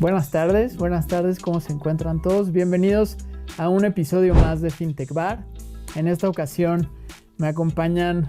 Buenas tardes, ¿cómo se encuentran todos? Bienvenidos a un episodio más de FinTech Bar. En esta ocasión me acompañan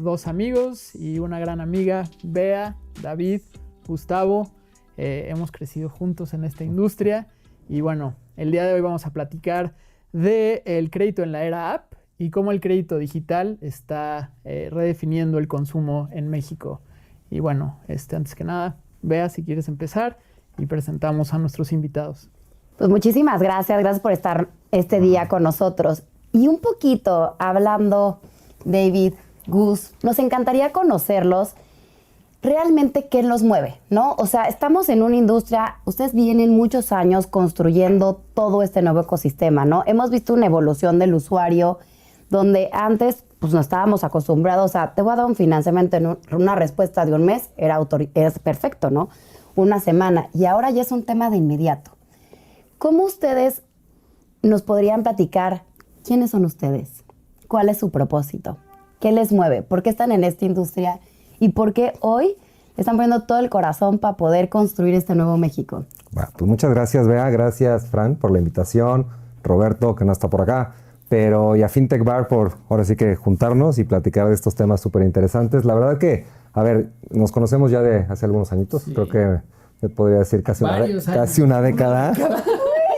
dos amigos y una gran amiga, Bea, David, Gustavo. Hemos crecido juntos en esta industria y bueno, el día de hoy vamos a platicar del crédito en la era app y cómo el crédito digital está redefiniendo el consumo en México. Y bueno, antes que nada, Bea, si quieres empezar y presentamos a nuestros invitados. Pues muchísimas gracias por estar este día con nosotros. Y un poquito hablando, David, Gus, nos encantaría conocerlos. Realmente, ¿qué los mueve? ¿No? O sea, estamos en una industria, ustedes vienen muchos años construyendo todo este nuevo ecosistema, ¿no? Hemos visto una evolución del usuario donde antes pues no estábamos acostumbrados a, te voy a dar un financiamiento en una respuesta de un mes, es perfecto, ¿no? Una semana, y ahora ya es un tema de inmediato. ¿Cómo ustedes nos podrían platicar quiénes son ustedes? ¿Cuál es su propósito? ¿Qué les mueve? ¿Por qué están en esta industria? ¿Y por qué hoy están poniendo todo el corazón para poder construir este nuevo México? Bueno, pues muchas gracias, Bea. Gracias, Fran, por la invitación. Roberto, que no está por acá. Y a FinTech Bar por ahora sí que juntarnos y platicar de estos temas súper interesantes. La verdad que, a ver, nos conocemos ya de hace algunos añitos. Sí. Creo que se podría decir casi una década.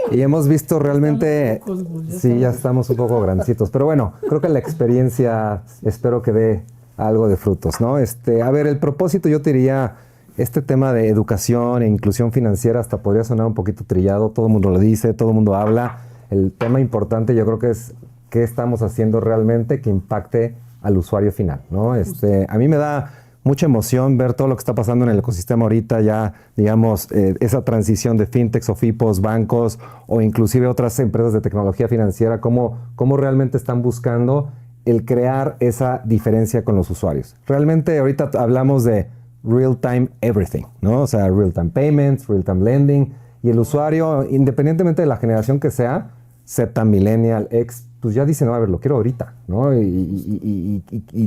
Y hemos visto realmente, sí, ya estamos un poco grandecitos. Pero bueno, creo que la experiencia espero que dé algo de frutos, ¿no? A ver, el propósito yo te diría, este tema de educación e inclusión financiera hasta podría sonar un poquito trillado. Todo el mundo lo dice, todo el mundo habla. El tema importante yo creo que es qué estamos haciendo realmente que impacte al usuario final, ¿no? A mí me da mucha emoción ver todo lo que está pasando en el ecosistema ahorita, ya, digamos, esa transición de fintechs o FIPOs, bancos o inclusive otras empresas de tecnología financiera, cómo realmente están buscando el crear esa diferencia con los usuarios. Realmente ahorita hablamos de real-time everything, ¿no? O sea, real-time payments, real-time lending, y el usuario, independientemente de la generación que sea, Z, Millennial, X, pues ya dice, no, a ver, lo quiero ahorita, ¿no? Y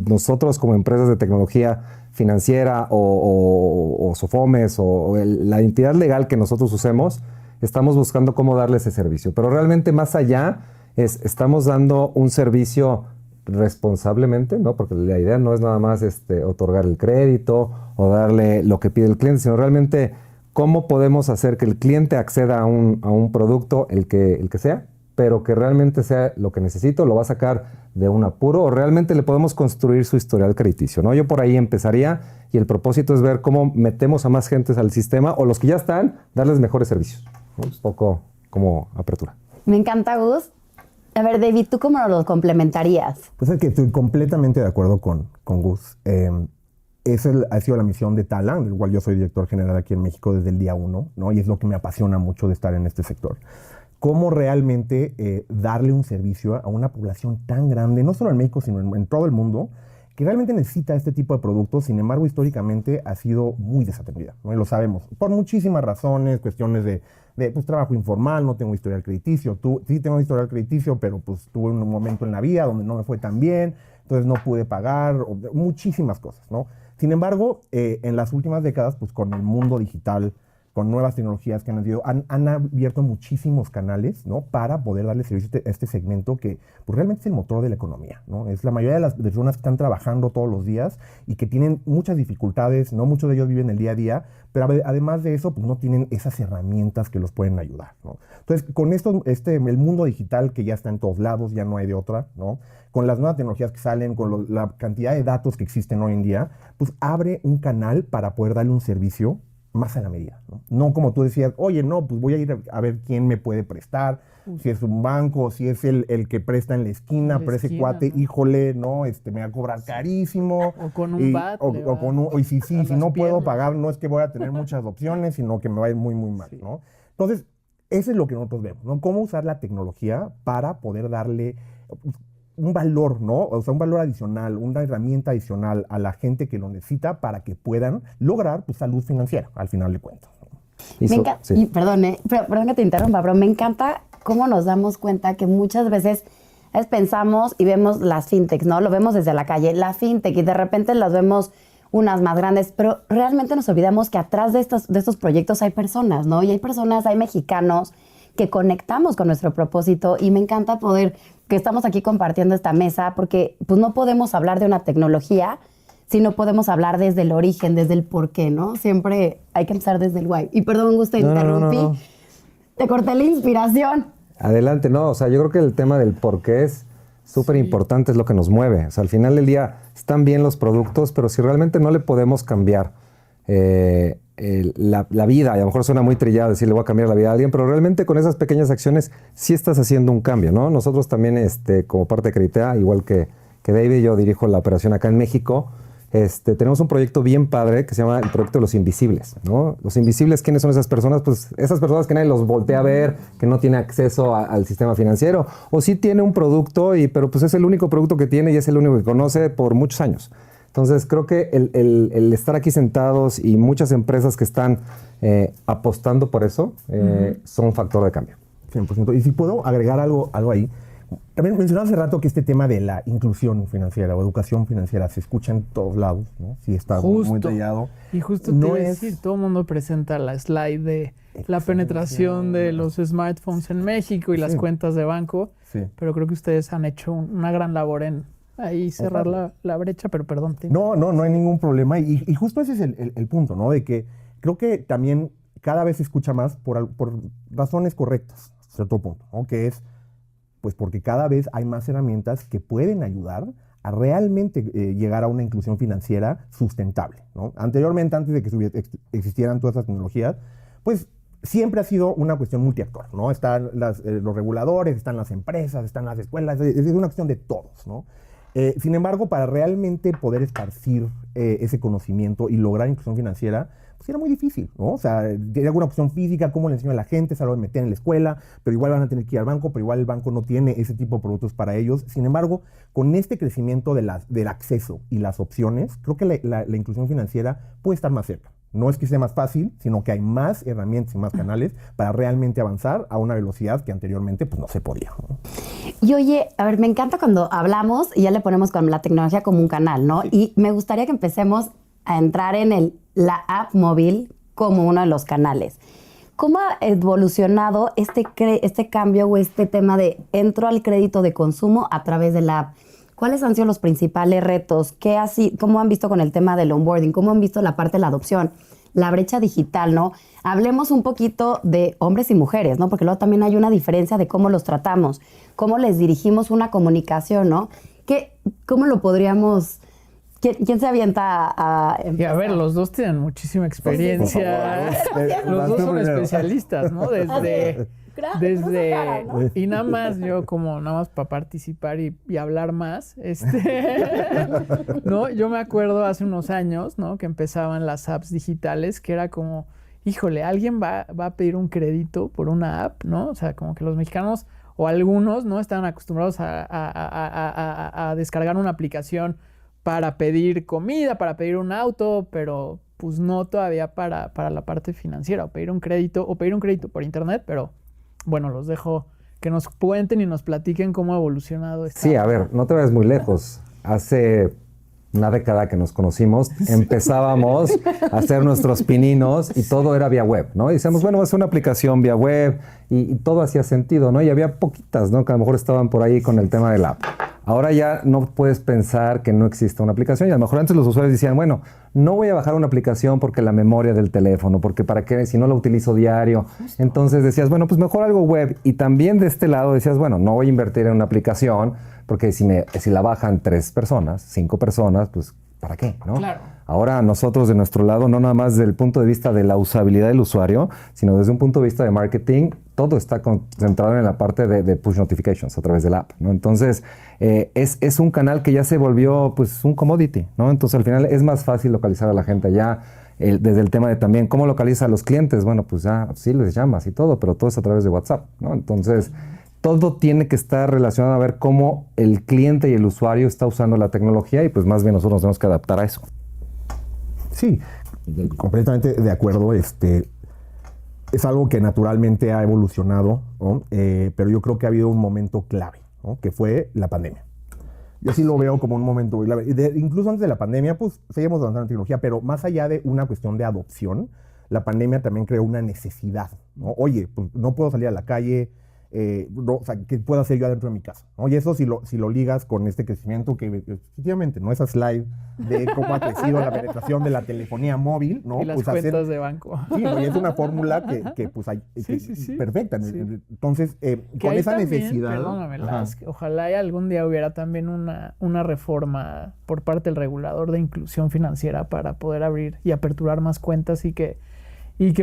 nosotros como empresas de tecnología financiera o SOFOMES o la entidad legal que nosotros usemos, estamos buscando cómo darle ese servicio. Pero realmente más allá, estamos dando un servicio responsablemente, ¿no? Porque la idea no es nada más otorgar el crédito o darle lo que pide el cliente, sino realmente cómo podemos hacer que el cliente acceda a un producto, el que sea, pero que realmente sea lo que necesito, lo va a sacar de un apuro o realmente le podemos construir su historial crediticio, ¿no? Yo por ahí empezaría y el propósito es ver cómo metemos a más gentes al sistema o los que ya están, darles mejores servicios, ¿no? Un poco como apertura. Me encanta, Gus. A ver, David, ¿tú cómo lo complementarías? Pues es que estoy completamente de acuerdo con Gus. Esa ha sido la misión de Tala, del cual yo soy director general aquí en México desde el día 1, ¿no? Y es lo que me apasiona mucho de estar en este sector. Cómo realmente darle un servicio a una población tan grande, no solo en México, sino en todo el mundo, que realmente necesita este tipo de productos. Sin embargo, históricamente ha sido muy desatendida, ¿no? Y lo sabemos, por muchísimas razones, cuestiones de pues, trabajo informal, no tengo historial crediticio. Sí tengo historial crediticio, pero pues tuve un momento en la vida donde no me fue tan bien, entonces no pude pagar, muchísimas cosas, ¿no? Sin embargo, en las últimas décadas, pues con el mundo digital, con nuevas tecnologías que han abierto muchísimos canales, ¿no? Para poder darle servicio a este segmento que pues, realmente es el motor de la economía, ¿no? Es la mayoría de las personas que están trabajando todos los días y que tienen muchas dificultades, ¿no? Muchos de ellos viven el día a día, pero además de eso, pues no tienen esas herramientas que los pueden ayudar, ¿no? Entonces, con esto, el mundo digital que ya está en todos lados, ya no hay de otra, ¿no? Con las nuevas tecnologías que salen, con la cantidad de datos que existen hoy en día, pues abre un canal para poder darle un servicio más a la medida, ¿no? No como tú decías, oye, no, pues voy a ir a ver quién me puede prestar, si es un banco, si es el que presta en la esquina, pero ese cuate, ¿no? Híjole, no, me va a cobrar carísimo. O con un bat. Y si no puedo pagar, no es que voy a tener muchas opciones, sino que me va a ir muy, muy mal, sí, ¿no? Entonces, eso es lo que nosotros vemos, ¿no? Cómo usar la tecnología para poder darle un valor, ¿no? O sea, un valor adicional, una herramienta adicional a la gente que lo necesita para que puedan lograr pues, salud financiera, al final de cuentas. Sí. Perdón que te interrumpa, pero me encanta cómo nos damos cuenta que muchas veces pensamos y vemos las fintechs, ¿no? Lo vemos desde la calle, la fintech, y de repente las vemos unas más grandes, pero realmente nos olvidamos que atrás de estos proyectos hay personas, ¿no? Y hay personas, hay mexicanos que conectamos con nuestro propósito y me encanta poder que estamos aquí compartiendo esta mesa porque pues no podemos hablar de una tecnología si no podemos hablar desde el origen, desde el por qué, ¿no? Siempre hay que empezar desde el why. Y perdón, Gusto, interrumpí. No. Te corté la inspiración. Adelante, no, o sea, yo creo que el tema del por qué es súper importante, es lo que nos mueve. O sea, al final del día están bien los productos, pero si realmente no le podemos cambiar la vida, y a lo mejor suena muy trillado decir le voy a cambiar la vida a alguien, pero realmente con esas pequeñas acciones sí estás haciendo un cambio, ¿no? Nosotros también, como parte de Creditea, igual que David, yo dirijo la operación acá en México. Tenemos un proyecto bien padre que se llama el proyecto de los invisibles, ¿no? Los invisibles, ¿quiénes son esas personas? Pues esas personas que nadie los voltea a ver, que no tiene acceso al sistema financiero, o sí tiene un producto, pero pues es el único producto que tiene y es el único que conoce por muchos años. Entonces creo que el estar aquí sentados y muchas empresas que están apostando por eso son un factor de cambio. 100%. Y si puedo agregar algo ahí. También mencionaba hace rato que este tema de la inclusión financiera o educación financiera se escucha en todos lados, ¿no? Sí, está muy detallado. Y justo te iba a decir, todo el mundo presenta la slide de la penetración de los smartphones en México y las cuentas de banco, pero creo que ustedes han hecho una gran labor en ahí cerrar la brecha, pero perdón. No hay ningún problema y justo ese es el punto, ¿no? De que creo que también cada vez se escucha más por razones correctas, a cierto punto, ¿no? Que es pues porque cada vez hay más herramientas que pueden ayudar a realmente llegar a una inclusión financiera sustentable, ¿no? Anteriormente, antes de que existieran todas esas tecnologías, pues siempre ha sido una cuestión multiactor, ¿no? Están los reguladores, están las empresas, están las escuelas, es una cuestión de todos, ¿no? Sin embargo, para realmente poder esparcir ese conocimiento y lograr inclusión financiera, pues era muy difícil, ¿no? O sea, tiene alguna cuestión física, cómo le enseño a la gente, se lo meter en la escuela, pero igual van a tener que ir al banco, pero igual el banco no tiene ese tipo de productos para ellos. Sin embargo, con este crecimiento del acceso y las opciones, creo que la inclusión financiera puede estar más cerca. No es que sea más fácil, sino que hay más herramientas y más canales para realmente avanzar a una velocidad que anteriormente pues, no se podía, ¿no? Y oye, a ver, me encanta cuando hablamos y ya le ponemos con la tecnología como un canal, ¿no? Sí. Y me gustaría que empecemos a entrar en la app móvil como uno de los canales. ¿Cómo ha evolucionado este cambio o este tema de entro al crédito de consumo a través de la app? ¿Cuáles han sido los principales retos? ¿Cómo han visto con el tema del onboarding? ¿Cómo han visto la parte de la adopción? La brecha digital, ¿no? Hablemos un poquito de hombres y mujeres, ¿no? Porque luego también hay una diferencia de cómo los tratamos, cómo les dirigimos una comunicación, ¿no? ¿Cómo lo podríamos... ¿Quién se avienta a empezar? Y a ver, los dos tienen muchísima experiencia. Los dos son especialistas, ¿no? Desde y nada más yo como nada más para participar y hablar más, ¿no? Yo me acuerdo hace unos años, ¿no? Que empezaban las apps digitales, que era como, híjole, alguien va a pedir un crédito por una app, ¿no? O sea, como que los mexicanos o algunos, ¿no? Estaban acostumbrados a descargar una aplicación para pedir comida, para pedir un auto, pero pues no todavía para la parte financiera, o pedir un crédito por internet, pero bueno, los dejo que nos cuenten y nos platiquen cómo ha evolucionado esto. Sí, a ver, no te vayas muy lejos. Hace una década que nos conocimos, empezábamos a hacer nuestros pininos y todo era vía web, ¿no? Y decíamos, bueno, va a ser una aplicación vía web y todo hacía sentido, ¿no? Y había poquitas, ¿no? Que a lo mejor estaban por ahí con el tema del app. Ahora ya no puedes pensar que no exista una aplicación y a lo mejor antes los usuarios decían, bueno, no voy a bajar una aplicación porque la memoria del teléfono, porque para qué, si no la utilizo diario. Entonces decías, bueno, pues mejor algo web. Y también de este lado decías, bueno, no voy a invertir en una aplicación porque si la bajan 3 personas, 5 personas, pues ¿para qué? ¿No? Claro. Ahora nosotros de nuestro lado, no nada más desde el punto de vista de la usabilidad del usuario, sino desde un punto de vista de marketing, todo está concentrado en la parte de push notifications a través de la app, ¿no? Entonces, es un canal que ya se volvió pues un commodity, ¿no? Entonces, al final es más fácil localizar a la gente allá. Desde el tema de también cómo localiza a los clientes, bueno, pues ya sí les llamas y todo, pero todo es a través de WhatsApp, ¿no? Entonces, todo tiene que estar relacionado a ver cómo el cliente y el usuario está usando la tecnología y pues más bien nosotros nos tenemos que adaptar a eso. Sí, completamente de acuerdo. Es algo que naturalmente ha evolucionado, ¿no? Pero yo creo que ha habido un momento clave, ¿no? Que fue la pandemia. Yo sí lo veo como un momento muy clave. Incluso antes de la pandemia, pues seguimos avanzando en tecnología, pero más allá de una cuestión de adopción, la pandemia también creó una necesidad, ¿no? Oye, pues no puedo salir a la calle, no, o sea, ¿qué puedo hacer yo adentro de mi casa? ¿No? Y eso si lo ligas con este crecimiento que efectivamente, ¿no? Esa slide de cómo ha crecido la penetración de la telefonía móvil, ¿no? Y las pues cuentas de banco. Sí, ¿no? Y es una fórmula que pues hay, Sí. perfecta. Sí. Entonces, Que con ahí esa también, necesidad... perdóname, Ajá. ojalá y algún día hubiera también una reforma por parte del regulador de inclusión financiera para poder abrir y aperturar más cuentas y que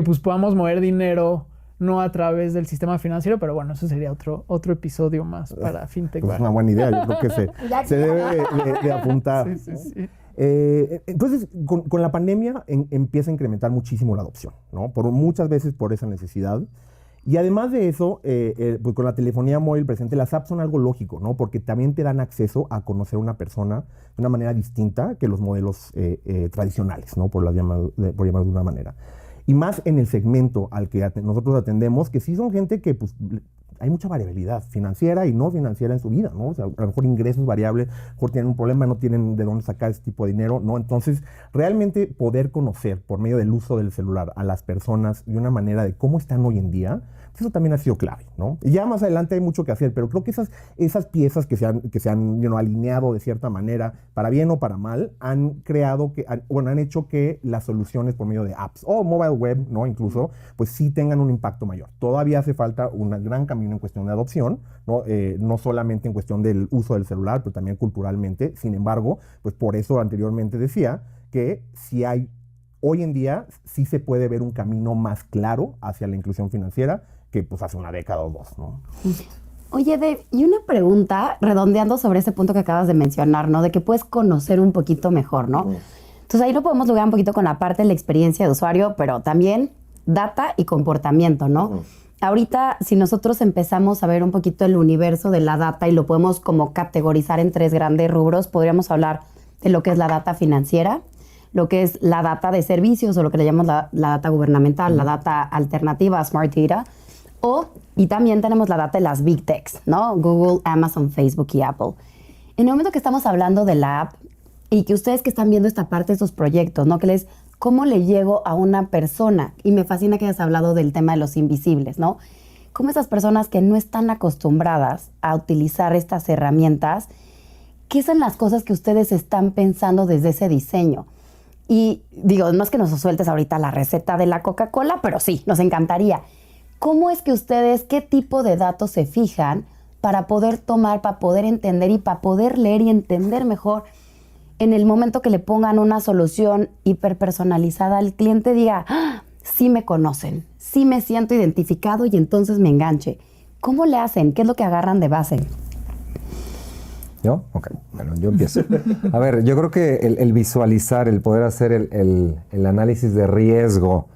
pues podamos mover dinero no a través del sistema financiero, pero bueno, eso sería otro episodio más para FinTech Pues Bar. es una buena idea, yo creo que se debe de apuntar. Sí. Entonces, con la pandemia empieza a incrementar muchísimo la adopción, ¿no? Muchas veces por esa necesidad. Y además de eso, pues con la telefonía móvil presente, las apps son algo lógico, ¿no? Porque también te dan acceso a conocer a una persona de una manera distinta que los modelos tradicionales, ¿no? Por llamarlo de una manera. Y más en el segmento al que nosotros atendemos, que sí son gente que pues, hay mucha variabilidad financiera y no financiera en su vida, ¿no? O sea, a lo mejor ingresos variables, a lo mejor tienen un problema, no tienen de dónde sacar ese tipo de dinero, ¿no? Entonces, realmente poder conocer por medio del uso del celular a las personas de una manera de cómo están hoy en día, eso también ha sido clave, ¿no? Y ya más adelante hay mucho que hacer, pero creo que esas piezas que se han alineado de cierta manera, para bien o para mal, han hecho que las soluciones por medio de apps o mobile web, ¿no? Incluso, pues sí tengan un impacto mayor. Todavía hace falta un gran camino en cuestión de adopción, ¿no? No solamente en cuestión del uso del celular, pero también culturalmente. Sin embargo, pues por eso anteriormente decía que hoy en día sí se puede ver un camino más claro hacia la inclusión financiera que pues hace una década o dos, ¿no? Oye, Dave, y una pregunta redondeando sobre ese punto que acabas de mencionar, ¿no? De que puedes conocer un poquito mejor, ¿no? Entonces ahí lo podemos lograr un poquito con la parte de la experiencia de usuario, pero también data y comportamiento, ¿no? Ahorita, si nosotros empezamos a ver un poquito el universo de la data y lo podemos como categorizar en 3 grandes rubros, podríamos hablar de lo que es la data financiera, lo que es la data de servicios o lo que le llamamos la data gubernamental, la data alternativa, Smart Data, y también tenemos la data de las Big Techs, ¿no? Google, Amazon, Facebook y Apple. En el momento que estamos hablando de la app y que ustedes que están viendo esta parte de estos proyectos, ¿no? ¿Cómo le llego a una persona? Y me fascina que hayas hablado del tema de los invisibles, ¿no? ¿Cómo esas personas que no están acostumbradas a utilizar estas herramientas, qué son las cosas que ustedes están pensando desde ese diseño? Y digo, no es que nos sueltes ahorita la receta de la Coca-Cola, pero sí, nos encantaría. ¿Cómo es que ustedes, qué tipo de datos se fijan para poder tomar, para poder entender y para poder leer y entender mejor en el momento que le pongan una solución hiperpersonalizada al cliente diga, ¡ah! Sí me conocen, sí me siento identificado y entonces me enganche? ¿Cómo le hacen? ¿Qué es lo que agarran de base? ¿Yo? Ok, bueno, yo empiezo. A ver, yo creo que el visualizar, el poder hacer el análisis de riesgo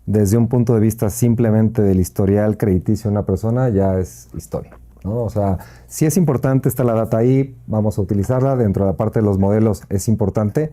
desde un punto de vista simplemente del historial crediticio de una persona ya es historia, ¿no? O sea, sí es importante, está la data ahí, vamos a utilizarla, dentro de la parte de los modelos es importante,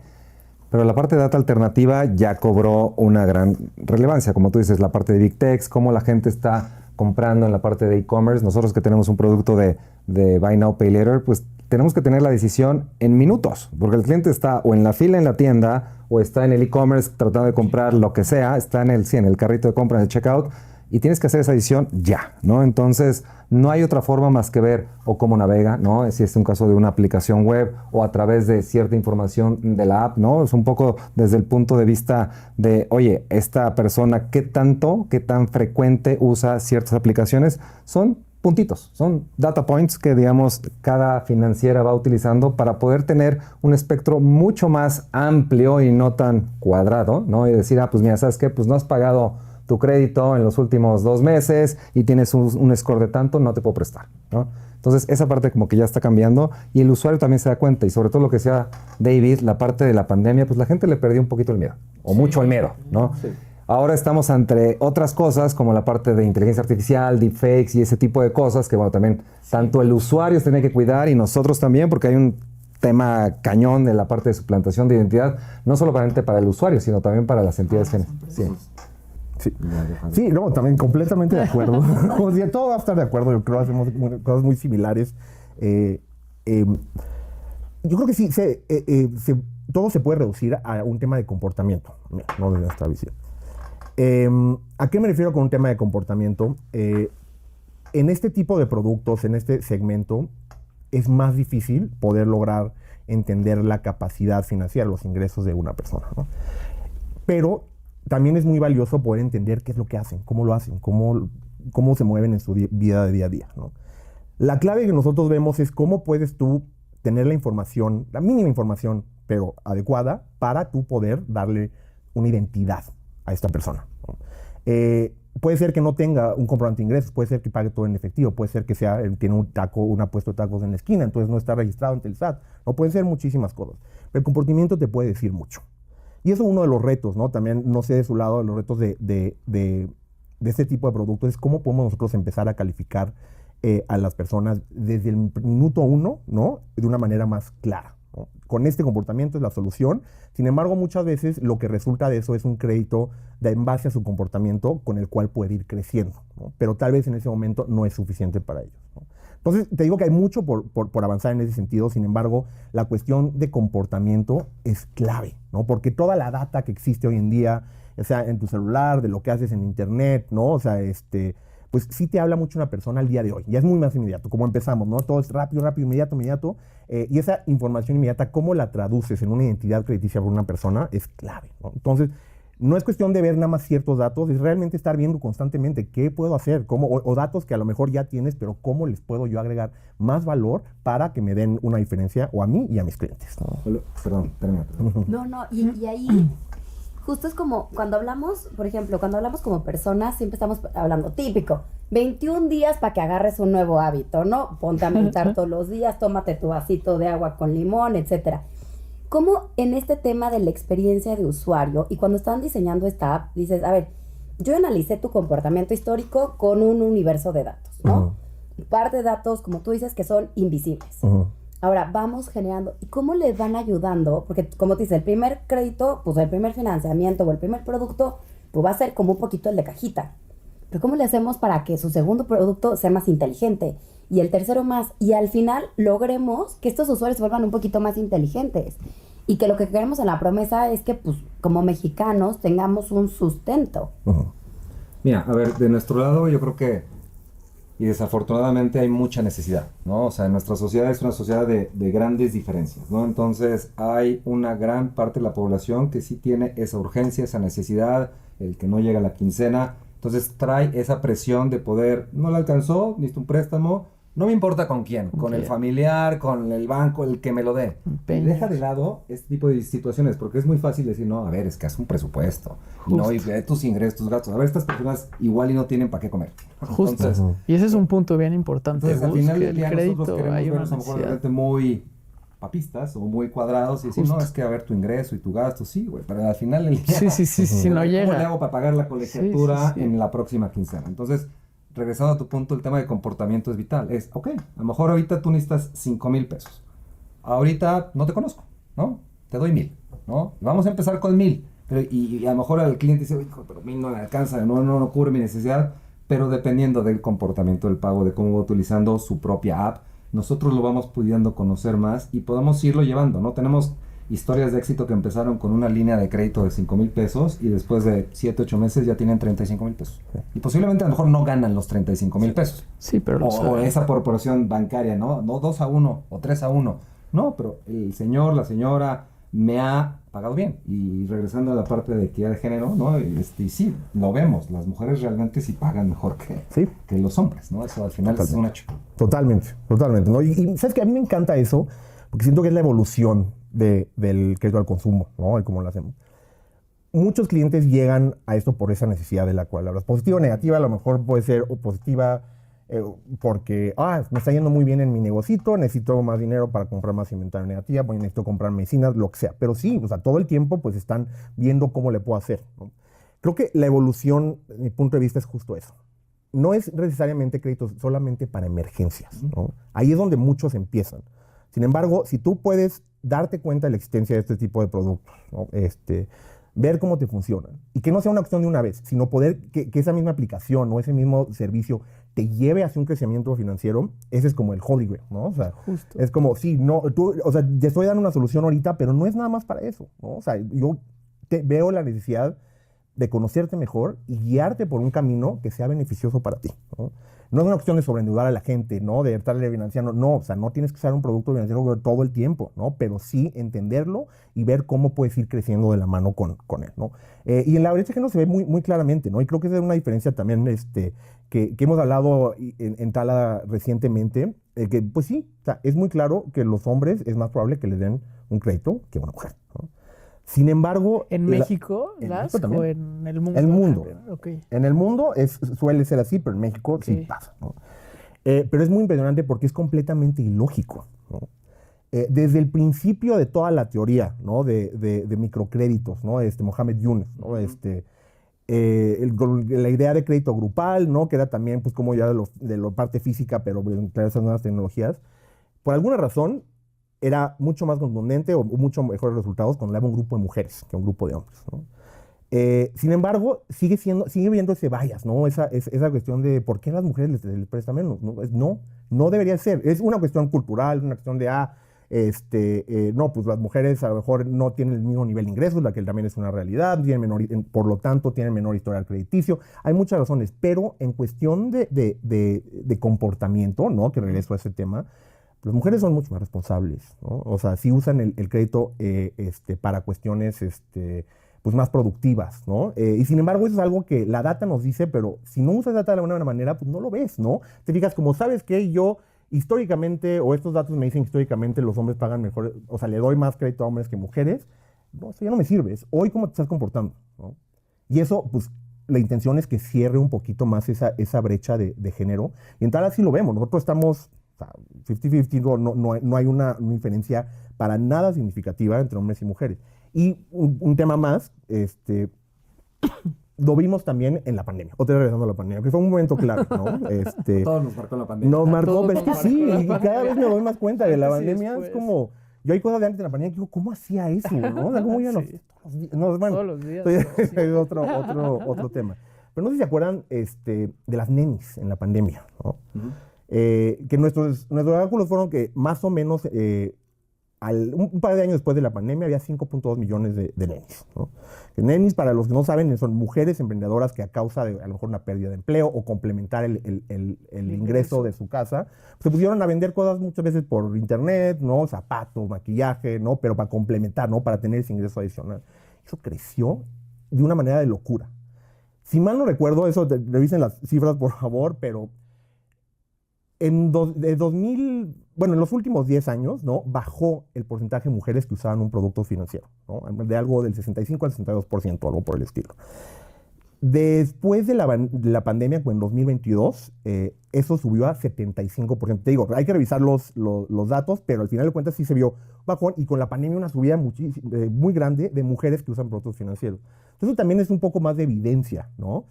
pero la parte de data alternativa ya cobró una gran relevancia, como tú dices, la parte de Big Techs, cómo la gente está comprando en la parte de e-commerce. Nosotros que tenemos un producto de Buy Now, Pay Later, pues tenemos que tener la decisión en minutos, porque el cliente está o en la fila en la tienda o está en el e-commerce tratando de comprar lo que sea, está en el carrito de compra, en el checkout, y tienes que hacer esa decisión ya, ¿no? Entonces, no hay otra forma más que ver o cómo navega, ¿no? Si es un caso de una aplicación web o a través de cierta información de la app, ¿no? Es un poco desde el punto de vista de, oye, esta persona, ¿qué tan frecuente usa ciertas aplicaciones? Son puntitos, son data points que, digamos, cada financiera va utilizando para poder tener un espectro mucho más amplio y no tan cuadrado, ¿no? Y decir, pues mira, ¿sabes qué? Pues no has pagado tu crédito en los últimos 2 meses y tienes un score de tanto, no te puedo prestar, ¿no? Entonces, esa parte como que ya está cambiando y el usuario también se da cuenta, y sobre todo lo que decía David, la parte de la pandemia, pues la gente le perdió un poquito el miedo, o mucho el miedo, ¿no? Sí. Ahora estamos entre otras cosas como la parte de inteligencia artificial, deepfakes y ese tipo de cosas que, bueno, también tanto el usuario se tiene que cuidar y nosotros también, porque hay un tema cañón de la parte de suplantación de identidad, no solamente para el usuario, sino también para las entidades financieras. Sí, no, también completamente de acuerdo. Como si todo va a estar de acuerdo, yo creo que hacemos cosas muy similares. Yo creo que sí, todo se puede reducir a un tema de comportamiento, no de nuestra visión. ¿A qué me refiero con un tema de comportamiento? En este tipo de productos, en este segmento, es más difícil poder lograr entender la capacidad financiera, los ingresos de una persona, ¿no? Pero también es muy valioso poder entender qué es lo que hacen, cómo lo hacen, cómo se mueven en su vida de día a día, ¿no? La clave que nosotros vemos es cómo puedes tú tener la información, la mínima información, pero adecuada, para tú poder darle una identidad a esta persona, ¿no? Puede ser que no tenga un comprobante de ingresos, puede ser que pague todo en efectivo, puede ser que tiene un apuesto de tacos en la esquina, entonces no está registrado ante el SAT, no pueden ser muchísimas cosas. Pero el comportamiento te puede decir mucho. Y eso es uno de los retos, ¿no? También, no sé, de su lado, los retos de este tipo de productos es cómo podemos nosotros empezar a calificar a las personas desde el minuto 1, ¿no? De una manera más clara, ¿no? Con este comportamiento es la solución. Sin embargo, muchas veces lo que resulta de eso es un crédito en base a su comportamiento con el cual puede ir creciendo, ¿no? Pero tal vez en ese momento no es suficiente para ellos, ¿no? Entonces, te digo que hay mucho por avanzar en ese sentido. Sin embargo, la cuestión de comportamiento es clave, ¿no? Porque toda la data que existe hoy en día, o sea, en tu celular, de lo que haces en internet, ¿no? O sea, pues sí te habla mucho una persona al día de hoy. Ya es muy más inmediato, como empezamos, ¿no? Todo es rápido, inmediato. Y esa información inmediata, cómo la traduces en una identidad crediticia por una persona, es clave, ¿no? Entonces, no es cuestión de ver nada más ciertos datos, es realmente estar viendo constantemente qué puedo hacer, o datos que a lo mejor ya tienes, pero cómo les puedo yo agregar más valor para que me den una diferencia, o a mí y a mis clientes, ¿no? Perdón, termina. No, y ahí justo es como cuando hablamos, por ejemplo, cuando hablamos como personas, siempre estamos hablando típico, 21 días para que agarres un nuevo hábito, ¿no? Ponte a meditar todos los días, tómate tu vasito de agua con limón, etcétera. ¿Cómo en este tema de la experiencia de usuario y cuando están diseñando esta app, dices, a ver, yo analicé tu comportamiento histórico con un universo de datos, ¿no? Parte de datos, como tú dices, que son invisibles. Ahora, vamos generando, ¿y cómo les van ayudando? Porque, como te dice, el primer crédito, pues el primer financiamiento o el primer producto, pues va a ser como un poquito el de cajita. Pero ¿cómo le hacemos para que su segundo producto sea más inteligente? Y el tercero más. Y al final logremos que estos usuarios se vuelvan un poquito más inteligentes. Y que lo que queremos en la promesa es que, pues, como mexicanos, tengamos un sustento. Mira, a ver, de nuestro lado yo creo que, y desafortunadamente hay mucha necesidad, ¿no? O sea, nuestra sociedad es una sociedad de grandes diferencias, ¿no? Entonces hay una gran parte de la población que sí tiene esa urgencia, esa necesidad, el que no llega a la quincena. Entonces trae esa presión de poder, no le alcanzó, necesito un préstamo, no me importa con quién, con el familiar, con el banco, el que me lo dé. Deja de lado este tipo de situaciones, porque es muy fácil decir, no, a ver, es que haz un presupuesto, no, y ve tus ingresos, tus gastos. A ver, estas personas igual y no tienen para qué comer. Justo. Entonces, y ese es un punto bien importante. Entonces, al final del el día crédito, nosotros queremos hay una vernos a lo mejor necesidad. realmente muy papistas o muy cuadrados y decir, no, es que a ver tu ingreso y tu gasto, sí, güey, pero al final del día, Sí, no llega. ¿cómo le hago para pagar la colegiatura Sí. en la próxima quincena? Entonces, regresando a tu punto, el tema de comportamiento es vital. Es, ok, a lo mejor ahorita tú necesitas 5,000 pesos. Ahorita no te conozco, ¿no? Te doy 1,000, ¿no? Vamos a empezar con 1,000. Y a lo mejor el cliente dice, hijo, pero 1,000 no le alcanza, no cubre mi necesidad. Pero dependiendo del comportamiento del pago, de cómo va utilizando su propia app, nosotros lo vamos pudiendo conocer más y podemos irlo llevando, ¿no? Tenemos historias de éxito que empezaron con una línea de crédito de 5,000 pesos y después de 7, 8 meses ya tienen 35,000 pesos. Y posiblemente a lo mejor no ganan los 35,000 pesos. Sí, pero o esa proporción bancaria, ¿no? No 2-1 o 3-1. No, pero el señor, la señora me ha pagado bien. Y regresando a la parte de equidad de género, ¿no? Y sí, lo vemos. Las mujeres realmente sí pagan mejor que los hombres, ¿no? Eso al final es un hecho. Totalmente, ¿no? Y sabes que a mí me encanta eso, porque siento que es la evolución del crédito al consumo, ¿no? El cómo lo hacemos. Muchos clientes llegan a esto por esa necesidad de la cual hablas. Positiva o negativa, a lo mejor puede ser o positiva porque me está yendo muy bien en mi negocito, necesito más dinero para comprar más inventario. Negativa, pues necesito comprar medicinas, lo que sea. Pero sí, o sea, todo el tiempo pues están viendo cómo le puedo hacer, ¿no? Creo que la evolución, desde mi punto de vista, es justo eso. No es necesariamente créditos solamente para emergencias, ¿no? Ahí es donde muchos empiezan. Sin embargo, si tú puedes darte cuenta de la existencia de este tipo de productos, ¿no? ver cómo te funcionan y que no sea una cuestión de una vez, sino poder que esa misma aplicación o ese mismo servicio te lleve hacia un crecimiento financiero. Ese es como el holy grail, ¿no? O sea, Justo. es como, sí, no, tú, o sea, te estoy dando una solución ahorita, pero no es nada más para eso, ¿no? O sea, yo veo la necesidad de conocerte mejor y guiarte por un camino que sea beneficioso para ti, ¿no? No es una cuestión de sobreendeudar a la gente, ¿no? De estarle financiando, no, o sea, no tienes que usar un producto financiero todo el tiempo, ¿no? Pero sí entenderlo y ver cómo puedes ir creciendo de la mano con él, ¿no? Y en la brecha de género se ve muy, muy claramente, ¿no? Y creo que esa es una diferencia también que hemos hablado en Tala recientemente, que pues sí, o sea, es muy claro que los hombres es más probable que les den un crédito que una mujer, ¿no? Sin embargo... ¿En México, en Las, México también. o en el mundo? El mundo. Okay. En el mundo suele ser así, pero en México sí pasa, ¿no? Pero es muy impresionante porque es completamente ilógico, ¿no? Desde el principio de toda la teoría, ¿no? de microcréditos, ¿no? Mohamed Yunus, ¿no? La idea de crédito grupal, ¿no? Que era también pues como ya de la parte física, pero entre esas nuevas tecnologías, por alguna razón era mucho más contundente o mucho mejores resultados cuando era un grupo de mujeres que un grupo de hombres, ¿no? Sin embargo, sigue viendo ese bias, ¿no? Esa cuestión de por qué a las mujeres les prestan menos. No debería ser. Es una cuestión cultural, una cuestión de, no, pues las mujeres a lo mejor no tienen el mismo nivel de ingresos, la que también es una realidad, por lo tanto tienen menor historial crediticio. Hay muchas razones, pero en cuestión de comportamiento, ¿no? Que regreso a ese tema, las mujeres son mucho más responsables, ¿no? O sea, sí usan el crédito para cuestiones pues más productivas, ¿no? Y sin embargo, eso es algo que la data nos dice, pero si no usas data de alguna manera, pues no lo ves, ¿no? Te fijas como, ¿sabes qué? Yo históricamente, o estos datos me dicen históricamente los hombres pagan mejor, o sea, le doy más crédito a hombres que mujeres. No, eso ya no me sirve. Es hoy cómo te estás comportando, ¿no? Y eso, pues, la intención es que cierre un poquito más esa brecha de género. Y en tal así lo vemos. Nosotros estamos 50-50, no hay una diferencia para nada significativa entre hombres y mujeres. Y un tema más, lo vimos también en la pandemia. Otra vez regresando a la pandemia, que fue un momento clave, ¿no? Todos nos marcó la pandemia. Nos marcó, pero es que sí, y la cada vez me doy más cuenta de la pandemia. Sí, es como, yo hay cosas de antes de la pandemia que digo, ¿cómo hacía eso? ¿No? O sea, ¿cómo iban Sí. todos los días. Es otro tema. Pero no sé si se acuerdan de las nenis en la pandemia, ¿no? Que nuestros cálculos fueron que más o menos un par de años después de la pandemia había 5.2 millones de nenis, ¿no? Que nenis, para los que no saben, son mujeres emprendedoras que a causa de a lo mejor una pérdida de empleo o complementar el ingreso de su casa, pues se pusieron a vender cosas muchas veces por internet, ¿no? Zapatos, maquillaje, ¿no? Pero para complementar, ¿no? Para tener ese ingreso adicional. Eso creció de una manera de locura. Si mal no recuerdo, revisen las cifras por favor, pero en los últimos 10 años, ¿no? Bajó el porcentaje de mujeres que usaban un producto financiero, ¿no? De algo del 65 al 62%, algo por el estilo. Después de la pandemia, en 2022, eso subió a 75%. Te digo, hay que revisar los datos, pero al final de cuentas sí se vio bajón, y con la pandemia una subida muy grande de mujeres que usan productos financieros. Entonces también es un poco más de evidencia, ¿no?